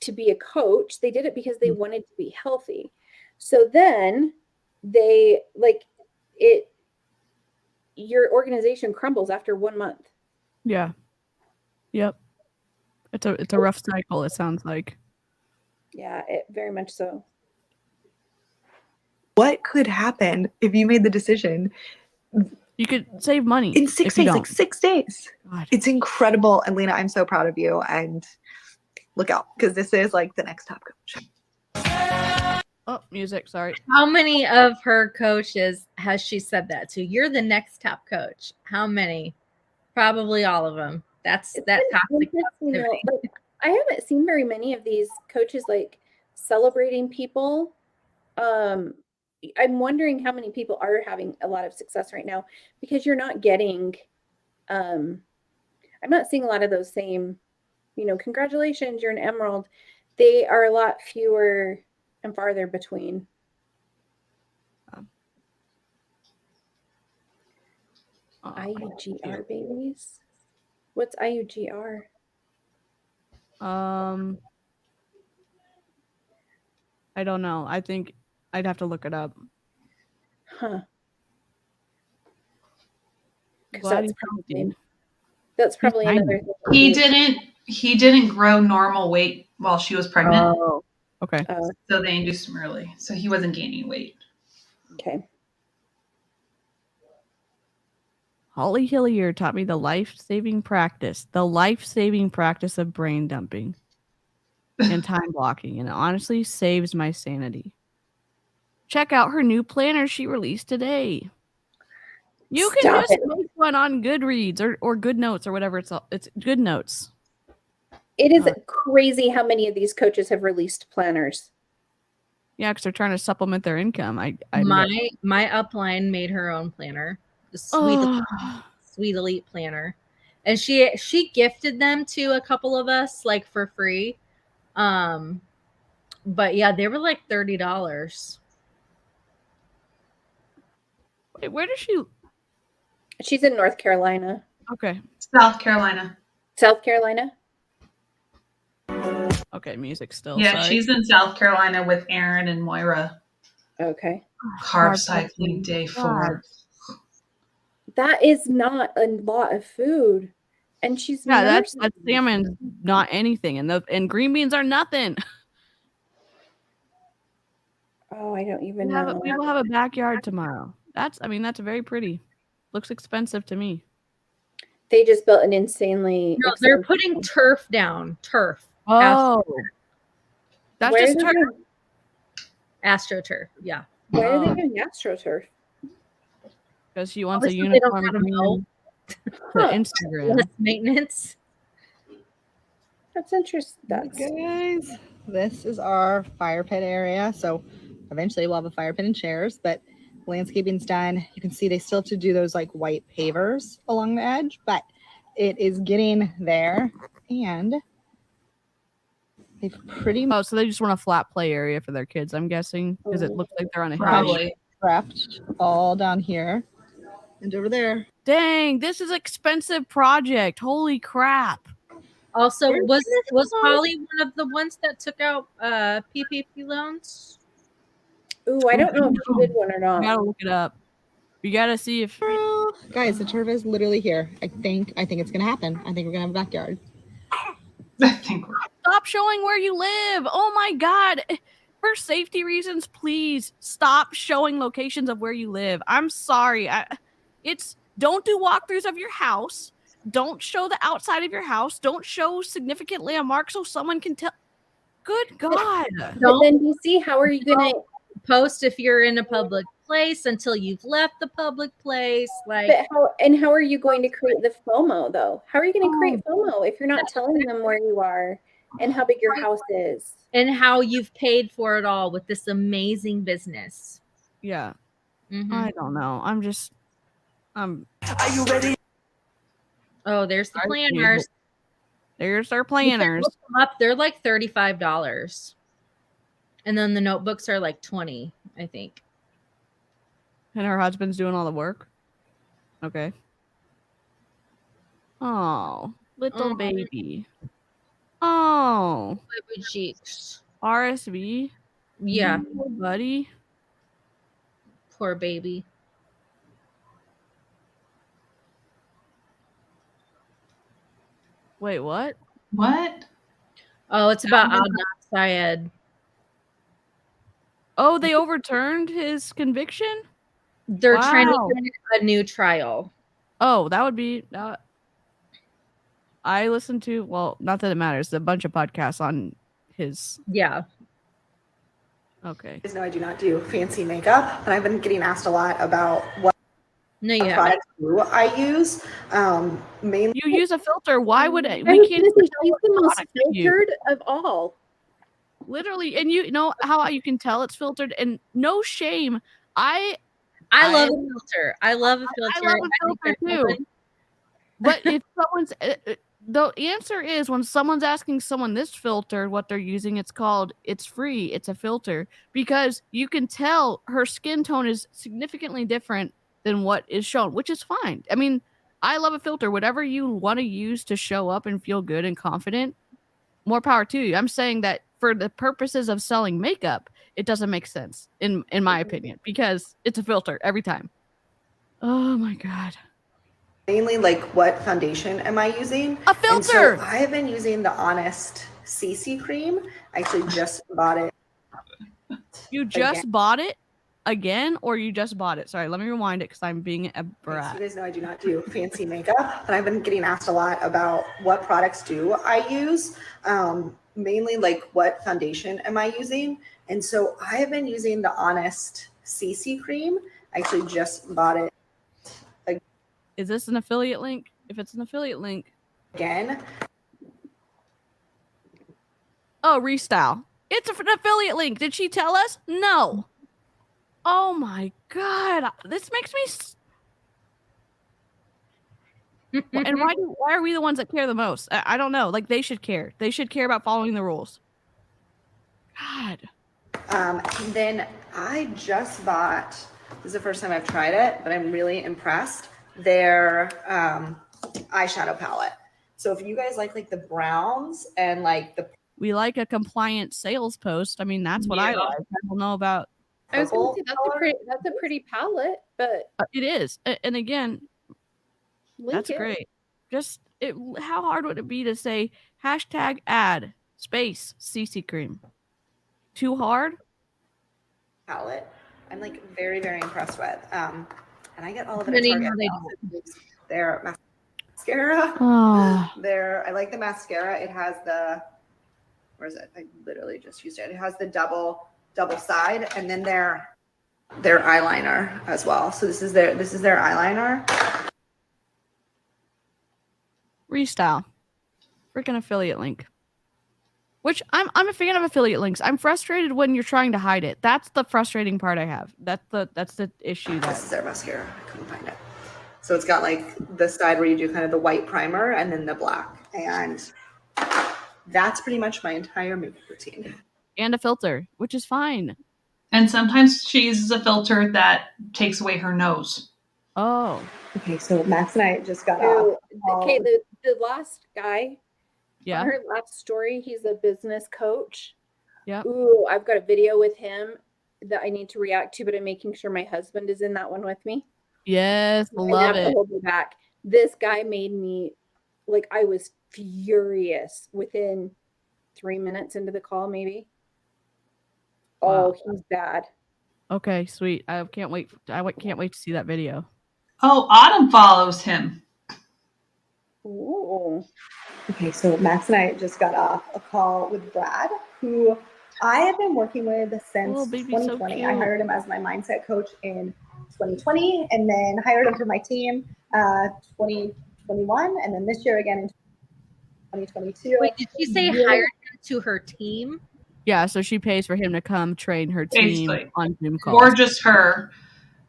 to be a coach. They did it because they wanted to be healthy. So then your organization crumbles after 1 month. Yeah. Yep. It's a rough cycle, it sounds like. Yeah, it very much so. What could happen if you made the decision? You could save money in 6 days, like 6 days. God. It's incredible. And Lena, I'm so proud of you. And look out, because this is like the next top coach. Oh, music, sorry. How many of her coaches has she said that to? You're the next top coach. How many? Probably all of them. That's that toxic positivity. Like, I haven't seen very many of these coaches like celebrating people. I'm wondering how many people are having a lot of success right now, because you're not getting I'm not seeing a lot of those same, congratulations, you're an emerald. They are a lot fewer and farther between. IUGR babies. What's IUGR? I don't know. I think I'd have to look it up. Huh. That's probably another thing. He didn't grow normal weight while she was pregnant. Oh, okay. So they induced him early. So he wasn't gaining weight. Okay. Holly Hillier taught me the life-saving practice of brain dumping and time blocking, and it honestly saves my sanity. Check out her new planner she released today. You can just make one on Goodreads or GoodNotes or whatever it's GoodNotes. It is crazy how many of these coaches have released planners. Yeah, because they're trying to supplement their income. My upline made her own planner. the Sweet Elite planner. And she gifted them to a couple of us like for free. But yeah, they were like $30. Wait, where does she? She's in North Carolina. Okay. South Carolina. South Carolina? Okay, music still. Yeah, sorry. she's in South Carolina with Erin and Moira. Okay. Carb cycling day 4. That is not a lot of food. And she's that's salmon, not anything. And green beans are nothing. Oh, I don't even know. We will have a backyard tomorrow. That's very pretty. Looks expensive to me. They just built an insanely. No, they're putting turf down. Turf. Oh, that's Where just are they turf. doing- AstroTurf. Yeah. Why are they doing AstroTurf? Because she wants a Obviously, they don't uniform have a mow. for Instagram. Less maintenance. That's interesting. That's Guys, this is our fire pit area. So eventually we'll have a fire pit and chairs, but landscaping's done. You can see they still have to do those like white pavers along the edge, but it is getting there. And they've pretty much So they just want a flat play area for their kids, I'm guessing, because it looks like they're on a hill. Probably. prepped all down here and over there. Dang, this is an expensive project. Holy crap. Also, was Holly one of the ones that took out PPP loans? Ooh, I don't know if she did one or You not. gotta look it up. You gotta see if Guys, the turf is literally here. I think it's gonna happen. I think we're gonna have a backyard. I think we're stop showing where you live. Oh my god. For safety reasons, please stop showing locations of where you live. I'm sorry. Don't do walkthroughs of your house. Don't show the outside of your house. Don't show significant landmarks so someone can tell. Good God. But then you see, how are you gonna post if you're in a public place until you've left the public place? Like, but how are you going to create the FOMO though? How are you going to create FOMO if you're not telling them where you are and how big your house is? And how you've paid for it all with this amazing business. Yeah. Mm-hmm. I don't know. Are you ready? Oh, there's the planners. There's our planners. They're like $35. And then the notebooks are like $20, I think. And her husband's doing all the work. Okay. Oh, little baby. Oh. Baby cheeks. RSV. Yeah. Poor buddy. Poor baby. Wait, what? What? Oh, it's about Adnan Syed. Oh, they overturned his conviction? They're trying to get a new trial. Oh, that would be I listened to, well, not that it matters, a bunch of podcasts on his. Yeah. Okay. No, I do not do fancy makeup, and I've been getting asked a lot about what products do I use. Mainly, you use a filter. Why would it? We can't. She's the most filtered of all. Literally, and you know how you can tell it's filtered, and no shame. I love a filter. I love a filter. I love a filter too. But if someone's the answer is when someone's asking someone this filter, what they're using, it's free. It's a filter because you can tell her skin tone is significantly different than what is shown, which is fine. I mean, I love a filter. Whatever you want to use to show up and feel good and confident, more power to you. I'm saying that for the purposes of selling makeup, it doesn't make sense in my opinion because it's a filter every time. Oh my God. mainly like what foundation am I using? A filter. And so I have been using the Honest CC cream. I actually just bought it. You just bought it again, or you just bought it? Sorry, let me rewind it because I'm being a brat. So you guys know I do not do fancy makeup, and I've been getting asked a lot about what products do I use. Mainly like what foundation am I using? And so I have been using the Honest CC cream. I actually just bought it. Is this an affiliate link? If it's an affiliate link. Again. Oh, Restyle. It's an affiliate link. Did she tell us? No. Oh my God. This makes me... And why are we the ones that care the most? I don't know. Like, they should care. They should care about following the rules. God. And then I just bought, this is the first time I've tried it, but I'm really impressed, their eyeshadow palette. So if you guys like the browns and like the We like a compliant sales post. I mean, that's what I like. I don't know about. I was going to say color. that's a pretty palette, but It is. And again, link that's it. great. Just how hard would it be to say #ad space CC cream? Too hard? palette. I'm like very, very impressed with. And I get all of it at Many Target. how they I also use their mascara. Oh. I like the mascara. It has the, where is it? I literally just used it. It has the double side, and then their eyeliner as well. So this is their eyeliner. Restyle. Freaking affiliate link. Which I'm a fan of affiliate links. I'm frustrated when you're trying to hide it. That's the frustrating part I have. That's the issue. This is their mascara. I couldn't find it. So it's got like the side where you do kind of the white primer and then the black. And that's pretty much my entire makeup routine. And a filter, which is fine. And sometimes she uses a filter that takes away her nose. Oh. Okay, so Max and I just got So, off. okay, the last guy, Yeah. on her last story, he's a business coach. Yeah. Ooh, I've got a video with him that I need to react to, but I'm making sure my husband is in that one with me. Yes, I love have to it. hold me back. This guy made me, like, I was furious within 3 minutes into the call, maybe. Oh, Wow. he's bad. Okay, sweet. I can't wait. Can't wait to see that video. Oh, Autumn follows him. Ooh. Okay, so Max and I just got off a call with Brad, who I have been working with since Oh, baby's so 2020. cute. I hired him as my mindset coach in 2020, and then hired him for my team 2021, and then this year again in 2022. Wait, did she say hired him to her team? Yeah, so she pays for him to come train her team Basically. on Zoom calls. Or just her.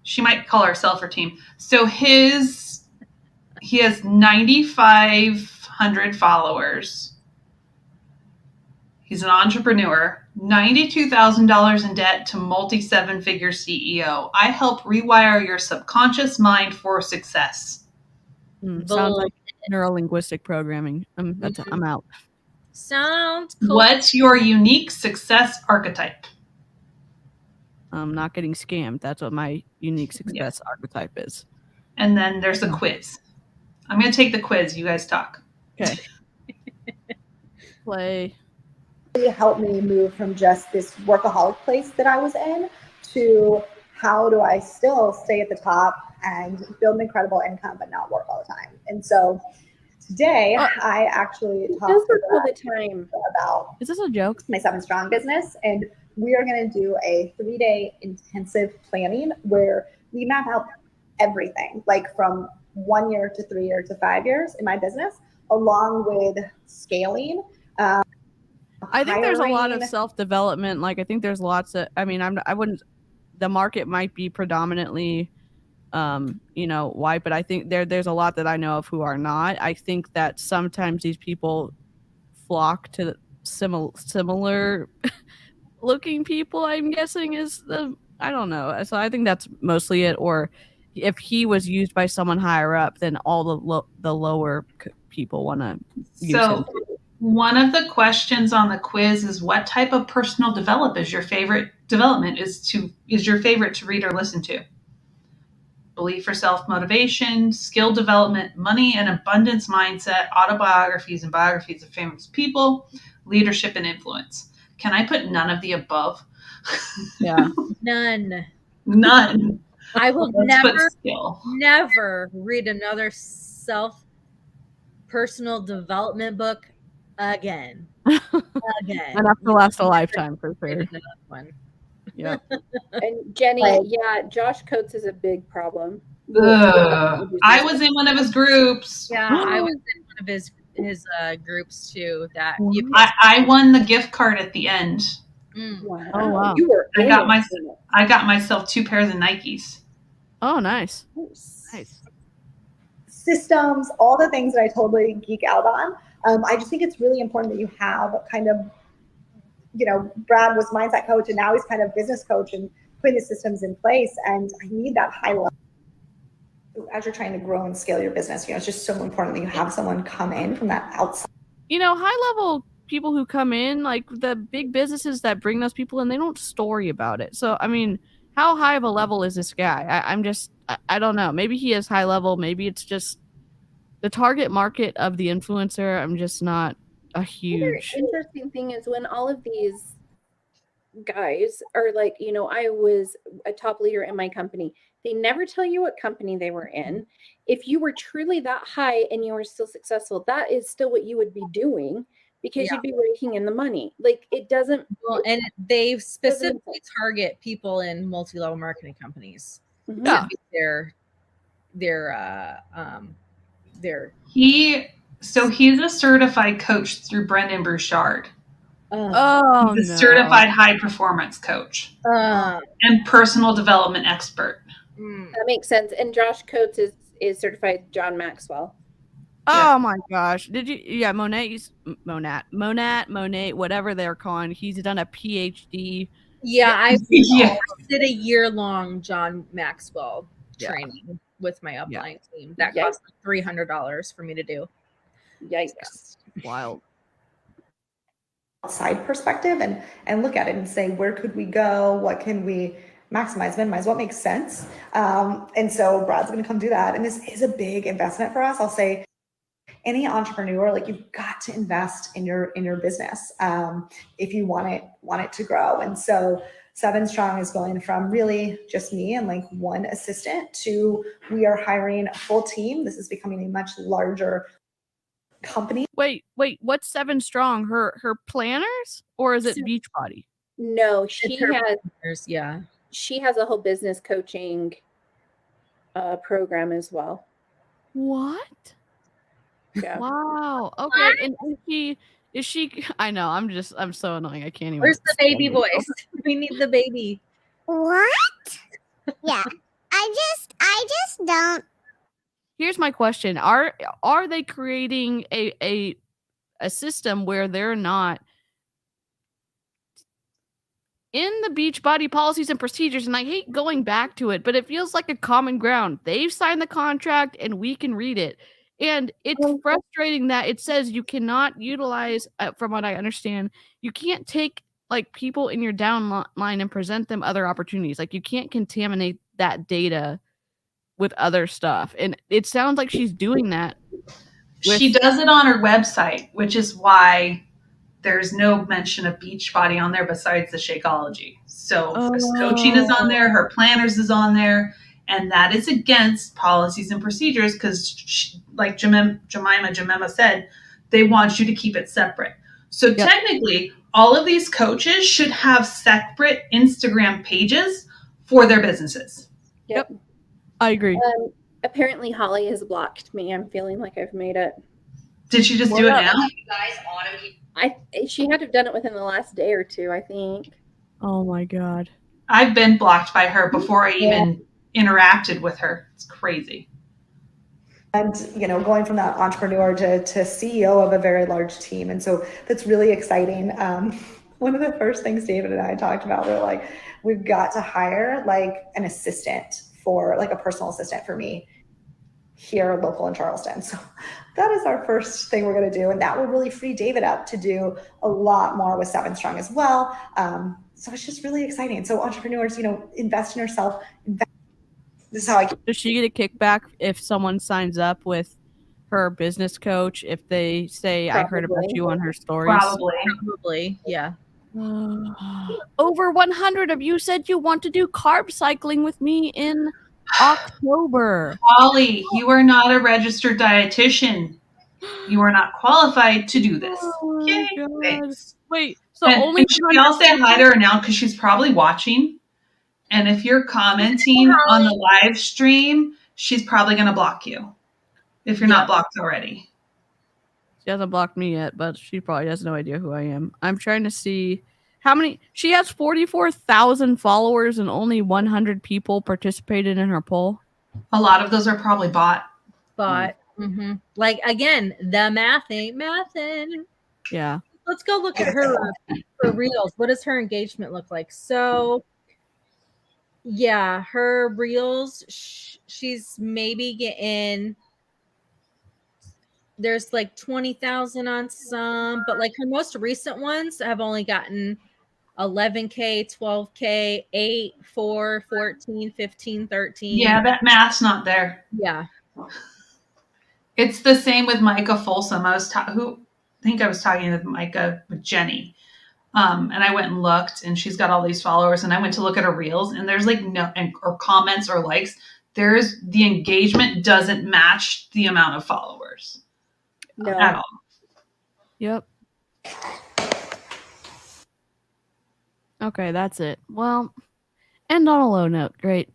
She might call herself her team. So he has 9,500 followers. He's an entrepreneur. $92,000 in debt to multi-7-figure CEO. I help rewire your subconscious mind for success. Sounds like neuro-linguistic programming. I'm out. Sounds cool. What's your unique success archetype? I'm not getting scammed. That's what my unique success archetype is. And then there's a quiz. I'm going to take the quiz. You guys talk. Okay. Play. It helped me move from just this workaholic place that I was in to how do I still stay at the top and build an incredible income but not work all the time. And so today I actually talked all the time about, is this a joke? My 7 Strong business, and we are going to do a 3-day intensive planning where we map out everything, like from 1 year to 3 years to 5 years in my business, along with scaling. I think there's a lot of self-development. Like, I think there's lots of, I mean, the market might be predominantly, white, but I think there's a lot that I know of who are not. I think that sometimes these people flock to similar looking people, I'm guessing I don't know. So I think that's mostly it. Or if he was used by someone higher up, then all the lower people want to use him. One of the questions on the quiz is what type of personal development is your favorite to read or listen to? Belief or self-motivation, skill development, money and abundance mindset, autobiographies and biographies of famous people, leadership and influence. Can I put none of the above? Yeah. None. I will never read another personal development book again. Enough to last a lifetime for sure. One. Yeah. And Jenny, Josh Coates is a big problem. I was in one of his groups. Yeah, I was in one of his groups too. That I won the gift card at the end. Wow. Oh wow! You were. I got myself 2 pairs of Nikes. Oh, nice. Nice. systems, all the things that I totally geek out on. I just think it's really important that you have kind of, Brad was mindset coach and now he's kind of business coach and putting the systems in place. And I need that high level as you're trying to grow and scale your business. It's just so important that you have someone come in from that outside. High level people who come in, like the big businesses that bring those people in, they don't story about it. So, I mean, how high of a level is this guy? I don't know. Maybe he is high level. Maybe it's just the target market of the influencer. I'm just not a huge. The interesting thing is when all of these guys are like, I was a top leader in my company. They never tell you what company they were in. If you were truly that high and you were still successful, that is still what you would be doing because you'd be raking in the money. Like it doesn't. Well, and they specifically target people in multi-level marketing companies. Mm-hmm. He's a certified coach through Brendan Burchard. He's a no. certified high performance coach and personal development expert. That makes sense. And Josh Coates is certified John Maxwell. Oh my gosh. Did you? Yeah, Monet, whatever they're calling. He's done a PhD. Yeah, I did a year-long John Maxwell training with my upline team. That cost $300 for me to do. Yikes. Wild. Outside perspective and look at it and say, where could we go? What can we maximize, minimize, what makes sense? And so Brad's going to come do that. And this is a big investment for us. I'll say any entrepreneur, like you've got to invest in your business if you want it to grow. And so 7 Strong is going from really just me and like one assistant to we are hiring a full team. This is becoming a much larger company. Wait, what's 7 Strong? Her planners, or is it Beachbody? No, she has planners, yeah. She has a whole business coaching program as well. What? Yeah. Wow. Okay. And is she I know, I'm so annoying. I can't even. Where's the baby voice? We need the baby. What? Yeah. I just don't. Here's my question. Are they creating a system where they're not in the Beachbody policies and procedures? And I hate going back to it, but it feels like a common ground. They've signed the contract and we can read it. And it's frustrating that it says you cannot utilize, from what I understand, you can't take like people in your downline and present them other opportunities. Like you can't contaminate that data with other stuff. And it sounds like she's doing that. She does it on her website, which is why there's no mention of Beachbody on there besides the Shakeology. So coaching is on there, her planners is on there, and that is against policies and procedures because, like Jemima said, they want you to keep it separate. So technically, all of these coaches should have separate Instagram pages for their businesses. Yep. I agree. Apparently Holly has blocked me. I'm feeling like I've made it. Did she just do it now? She had to have done it within the last day or two, I think. Oh my God. I've been blocked by her before I even interacted with her. It's crazy. And, going from that entrepreneur to CEO of a very large team. And so that's really exciting. One of the first things David and I talked about, we're like, we've got to hire like an assistant for like a personal assistant for me here local in Charleston. So that is our first thing we're going to do. And that will really free David up to do a lot more with 7 Strong as well. So it's just really exciting. So entrepreneurs, invest in yourself. This is how I. Does she get a kickback if someone signs up with her business coach? If they say, I heard about you on her stories? Probably. Yeah. Over 100 of you said you want to do carb cycling with me in October. Holly, you are not a registered dietitian. You are not qualified to do this. Okay, thanks. Wait, so and should we all say hi to her now because she's probably watching? And if you're commenting on the live stream, she's probably going to block you if you're not blocked already. She hasn't blocked me yet, but she probably has no idea who I am. I'm trying to see how many. She has 44,000 followers and only 100 people participated in her poll. A lot of those are probably bought. But like again, the math ain't mathin'. Yeah. Let's go look at her reels. What does her engagement look like? So yeah, her reels, she's maybe getting, there's like 20,000 on some, but like her most recent ones have only gotten 11K, 12K, 8, 4, 14, 15, 13. Yeah, that math's not there. Yeah. It's the same with Micah Folsom. I think I was talking with Micah with Jenny. And I went and looked, and she's got all these followers, and I went to look at her reels, and there's like no, or comments or likes. The engagement doesn't match the amount of followers at all. Yep. Okay, that's it. Well, end on a low note. Great.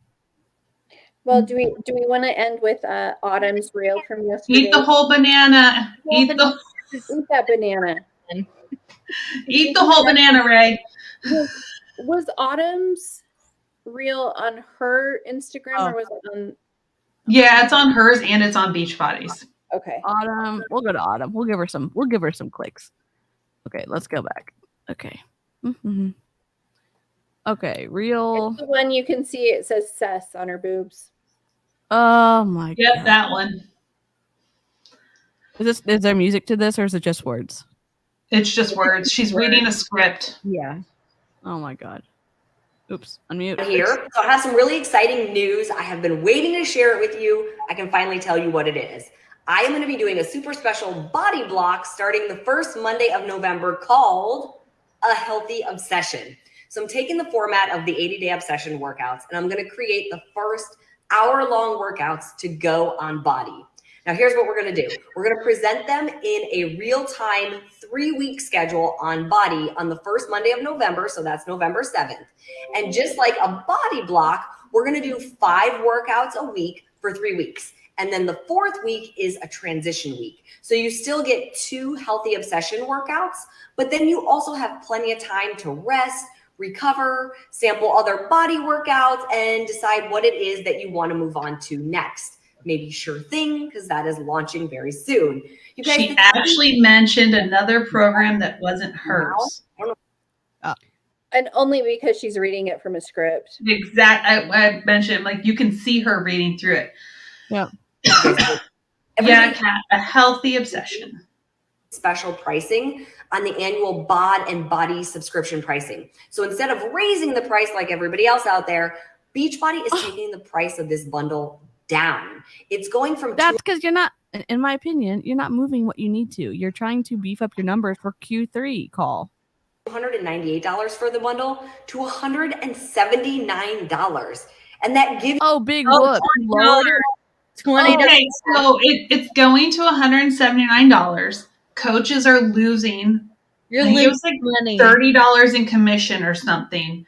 Well, do we want to end with Autumn's reel from yesterday? Eat the whole banana. Eat that banana. Eat the whole banana, Ray. Was Autumn's reel on her Instagram or was it on? Yeah, it's on hers and it's on Beachbody's. Okay. Autumn. We'll go to Autumn. We'll give her some clicks. Okay, let's go back. Okay. Okay, real. It's the one you can see, it says Cess on her boobs. Oh my god. Yep, that one. Is there music to this or is it just words? It's just words. She's reading a script. Yeah. Oh my god. Oops. Unmute. Here. So I have some really exciting news. I have been waiting to share it with you. I can finally tell you what it is. I am going to be doing a super special body block starting the first Monday of November called A Healthy Obsession. So I'm taking the format of the 80-day obsession workouts, and I'm going to create the first hour-long workouts to go on body. Now, here's what we're going to do. We're going to present them in a real-time 3-week schedule on body on the first Monday of November. So that's November 7th. And just like a body block, we're going to do 5 workouts a week for 3 weeks. And then the 4th week is a transition week. So you still get 2 healthy obsession workouts, but then you also have plenty of time to rest, recover, sample other body workouts, and decide what it is that you want to move on to next. Maybe Sure Thing, because that is launching very soon. You guys, she actually mentioned another program that wasn't hers. And only because she's reading it from a script. I mentioned, like, you can see her reading through it. Yeah. Yeah, Kat, A Healthy Obsession. Special pricing on the annual bod and body subscription pricing. So instead of raising the price like everybody else out there, Beachbody is taking the price of this bundle down. It's going from that's because you're not, in my opinion, you're not moving what you need to. You're trying to beef up your numbers for Q3 call. $298 for the bundle to $179. And that gives big whoop. $20. Okay, so it's going to $179. Coaches are losing. You're losing like money. $30 in commission or something.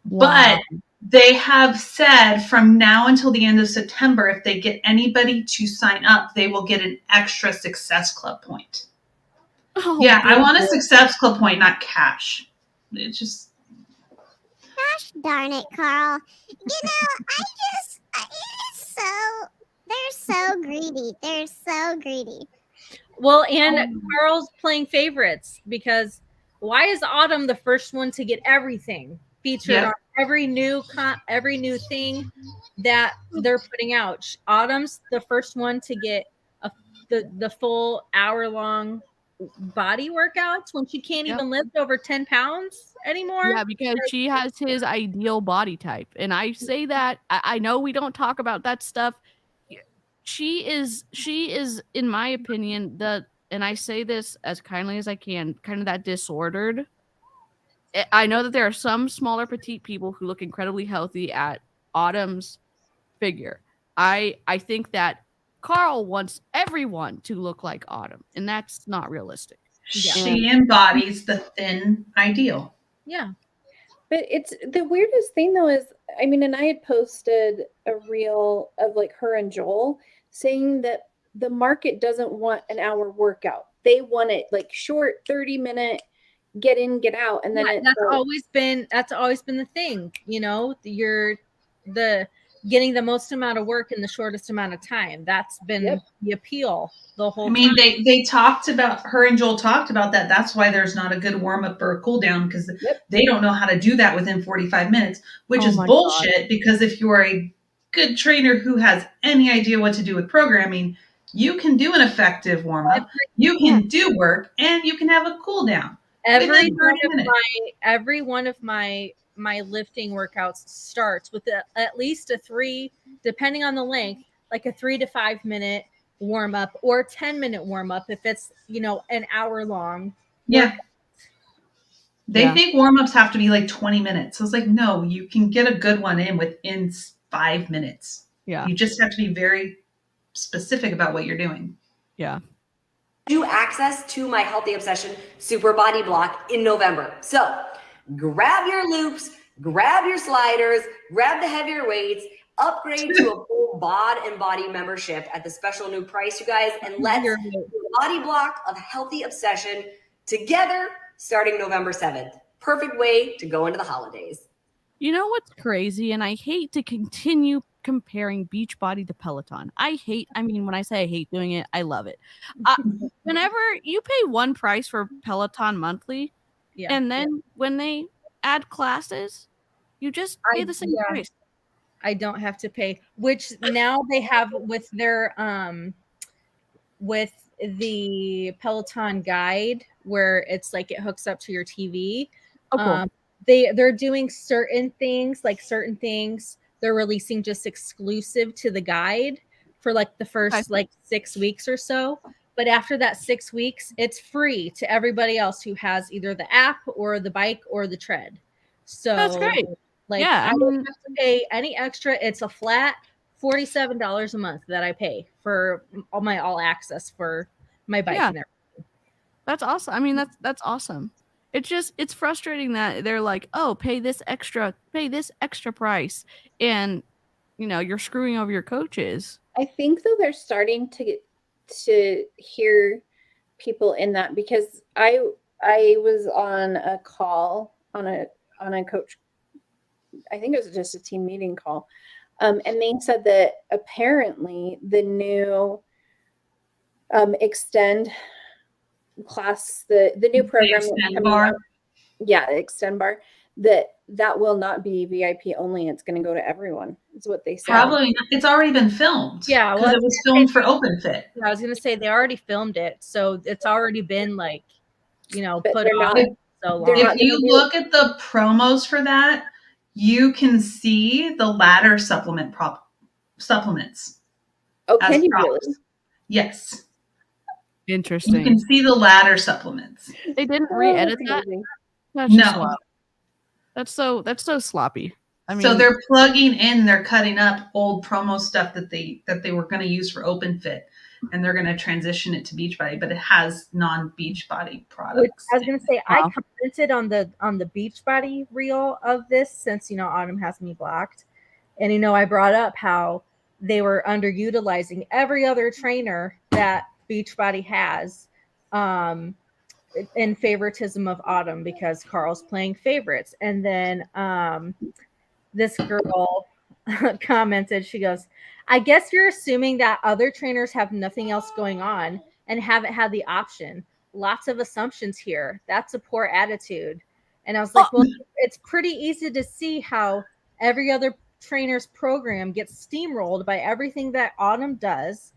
Wow. But they have said from now until the end of September, if they get anybody to sign up, they will get an extra Success Club point. Yeah, I want a Success Club point, not cash. It's just. Gosh darn it, Carl. They're so greedy. They're so greedy. Well, and Carl's playing favorites because why is Autumn the first one to get everything featured on every new thing that they're putting out? Autumn's the first one to get the full hour-long body workouts when she can't even lift over 10 pounds anymore. Yeah, because she has his ideal body type. And I say that, I know we don't talk about that stuff. She is, in my opinion, and I say this as kindly as I can, kind of that disordered. I know that there are some smaller petite people who look incredibly healthy at Autumn's figure. I think that Carl wants everyone to look like Autumn, and that's not realistic. She embodies the thin ideal. Yeah. But it's the weirdest thing though is, I mean, and I had posted a reel of like her and Joel saying that the market doesn't want an hour workout. They want it like short 30-minute get in, get out. And then that's always been the thing, you know, the getting the most amount of work in the shortest amount of time. That's been the appeal the whole time. They talked about, her and Joel talked about that. That's why there's not a good warm up or a cool down, because they don't know how to do that within 45 minutes, which is bullshit. Because if you are a good trainer who has any idea what to do with programming, you can do an effective warm up, you can do work, and you can have a cool down. Every one of my lifting workouts starts with at least a 3, depending on the length, like a 3 to 5 minute warm up or 10-minute warm up if it's, an hour long. Yeah. They think warm ups have to be like 20 minutes. So it's like, no, you can get a good one in within 5 minutes. Yeah. You just have to be very specific about what you're doing. Yeah. You access to my Healthy Obsession Super Body Block in November. So grab your loops, grab your sliders, grab the heavier weights, upgrade to a full bod and body membership at the special new price, you guys, and let's do a body block of Healthy Obsession together starting November 7th. Perfect way to go into the holidays. You know what's crazy? And I hate to continue comparing Beachbody to Peloton. When I say I hate doing it, I love it. Whenever you pay one price for Peloton monthly, and then when they add classes, you just pay the same price. I don't have to pay, which now they have with their with the Peloton guide, where it's like it hooks up to your TV. Cool. They're doing certain things they're releasing just exclusive to the guide for like the first 6 weeks or so. But after that 6 weeks, it's free to everybody else who has either the app or the bike or the tread. So that's great. I don't have to pay any extra. It's a flat $47 a month that I pay for all my all access for my bike and everything. That's awesome. That's awesome. It's frustrating that they're like, oh, pay this extra price, and you're screwing over your coaches. I think though they're starting to hear people in that, because I was on a call on a coach, I think it was just a team meeting call, and they said that apparently the new Extend class, the new program, Extend Bar, that will not be VIP only. It's going to go to everyone, is what they said. Probably it's already been filmed. Yeah, because it was filmed for OpenFit. I was going to say they already filmed it, so it's already been put on so long. If you look at the promos for that, you can see the ladder supplements. Oh, can you really? Yes. Interesting. You can see the ladder supplements. They didn't re-edit that. No. That's so sloppy. So they're plugging in, they're cutting up old promo stuff that they were going to use for OpenFit, and they're going to transition it to Beachbody, but it has non-Beachbody products. I was going to say, I commented on the Beachbody reel of this, since Autumn has me blocked, and I brought up how they were underutilizing every other trainer that Beachbody has in favoritism of Autumn, because Carl's playing favorites. And then this girl commented, she goes, I guess you're assuming that other trainers have nothing else going on and haven't had the option. Lots of assumptions here. That's a poor attitude. And I was like, well, it's pretty easy to see how every other trainer's program gets steamrolled by everything that Autumn does.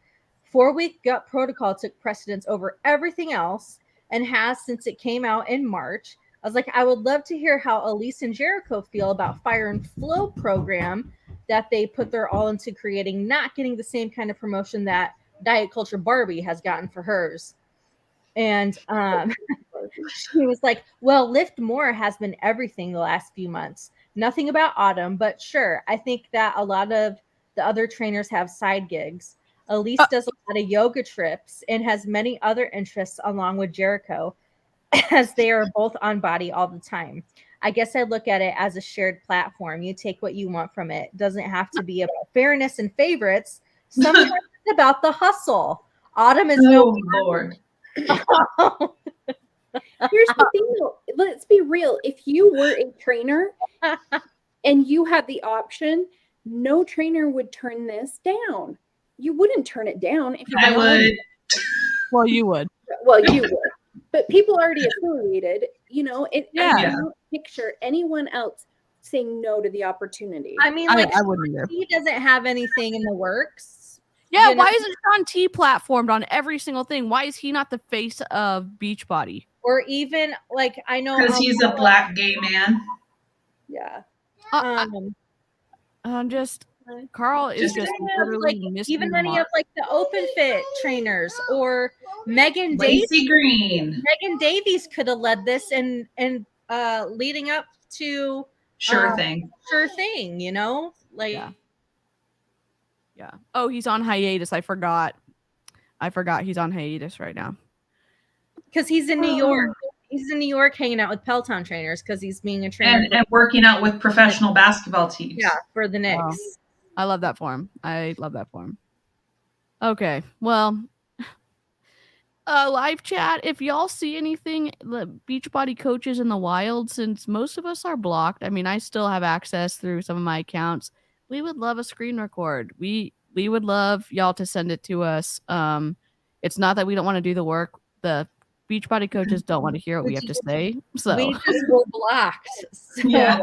4-week gut protocol took precedence over everything else and has since it came out in March. I was like, I would love to hear how Elise and Jericho feel about Fire and Flow program that they put their all into creating, not getting the same kind of promotion that Diet Culture Barbie has gotten for hers. And she was like, well, Lift More has been everything the last few months. Nothing about Autumn, but sure. I think that a lot of the other trainers have side gigs. Elise does a lot of yoga trips and has many other interests along with Jericho, as they are both on body all the time. I guess I look at it as a shared platform. You take what you want from it. It doesn't have to be about fairness and favorites. Sometimes it's about the hustle. Autumn is Lord. Here's the thing, though. Let's be real. If you were a trainer and you had the option, no trainer would turn this down. You wouldn't turn it down if you I would. Well, you would. Well, you would. But people already affiliated, you know, I cannot picture anyone else saying no to the opportunity. I mean, like, I wouldn't either. he doesn't have anything in the works. Yeah, you know? why isn't Sean T platformed on every single thing? Why is he not the face of Beachbody? Or even, like, I know Because he's a black gay man. Yeah. I'm just Carl is just literally like missing even the any mark. of like the open fit trainers or Megan Lacey Davies. Green. Megan Davies could have led this and leading up to Sure thing, you know, like yeah. Oh, he's on hiatus. I forgot he's on hiatus right now. Because he's in New York. He's in New York hanging out with Peloton trainers because he's being a trainer and working out with professional basketball teams. Yeah, for the Knicks. Oh, I love that for him. Okay, well, live chat. If y'all see anything, the Beachbody coaches in the wild, since most of us are blocked. I mean, I still have access through some of my accounts. We would love a screen record. We would love y'all to send it to us. It's not that we don't want to do the work. The Beachbody coaches don't want to hear what we have to say. So we just were blocked. So, Yeah.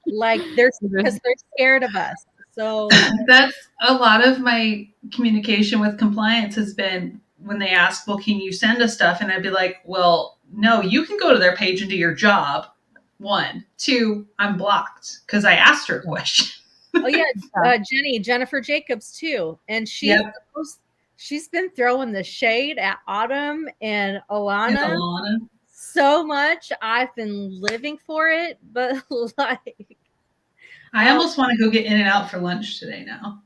like because they're scared of us. So that's a lot of my communication with compliance has been when they ask, well, can you send us stuff? And I'd be like, well, no, you can go to their page and do your job. 1, 2, I'm blocked because I asked her a question. Oh yeah, Jennifer Jacobs too, and she's been throwing the shade at Autumn and Alana so much. I've been living for it, but like I almost want to go get In-N-Out for lunch today now.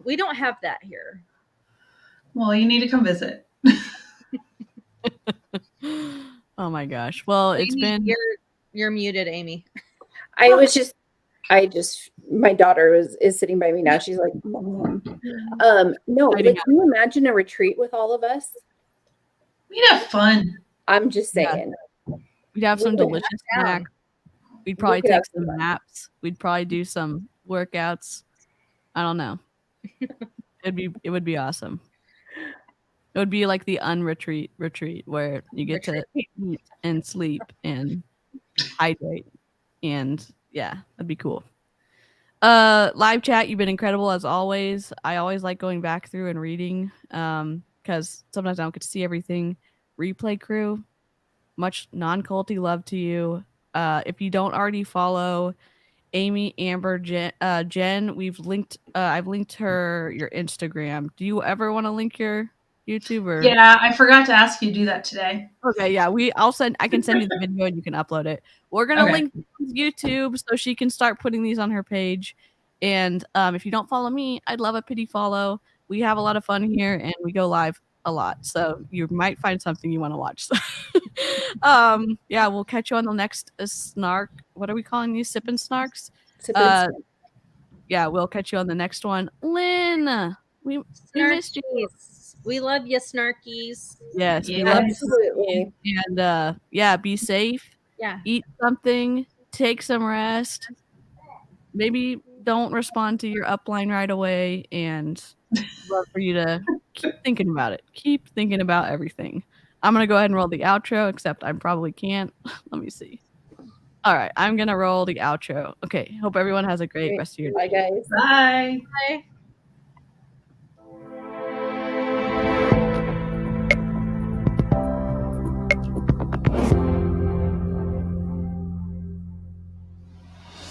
We don't have that here. Well, you need to come visit. Oh my gosh. Well, Amy, it's been you're muted, Amy. My daughter is sitting by me now. She's like, Mom. No, like, can you imagine a retreat with all of us? We'd have fun. I'm just saying. We'd have some delicious snacks. We'd probably take some naps. We'd probably do some workouts. I don't know. It would be awesome. It would be like the unretreat retreat where you get to eat and sleep and hydrate. And yeah, that'd be cool. Live chat, you've been incredible as always. I always like going back through and reading because sometimes I don't get to see everything. Replay crew, much non-culty love to you. If you don't already follow Amy, Amber, Jen, I've linked your Instagram. Do you ever want to link your YouTube? Or? Yeah, I forgot to ask you to do that today. Okay, yeah, I can send you the video and you can upload it. We're gonna link YouTube so she can start putting these on her page. And if you don't follow me, I'd love a pity follow. We have a lot of fun here and we go live a lot, so you might find something you want to watch. Yeah, we'll catch you on the next Snark. What are we calling these? Sippin' Snarks? Yeah, we'll catch you on the next one. Lynn, we missed you. We love you, Snarkies. Yes, we love you. And yeah, be safe. Yeah. Eat something. Take some rest. Maybe don't respond to your upline right away. And love for you to keep thinking about it. Keep thinking about everything. I'm going to go ahead and roll the outro, except I probably can't. Let me see. All right, I'm going to roll the outro. Okay, hope everyone has a great rest of your day. Bye, guys. Bye. Bye.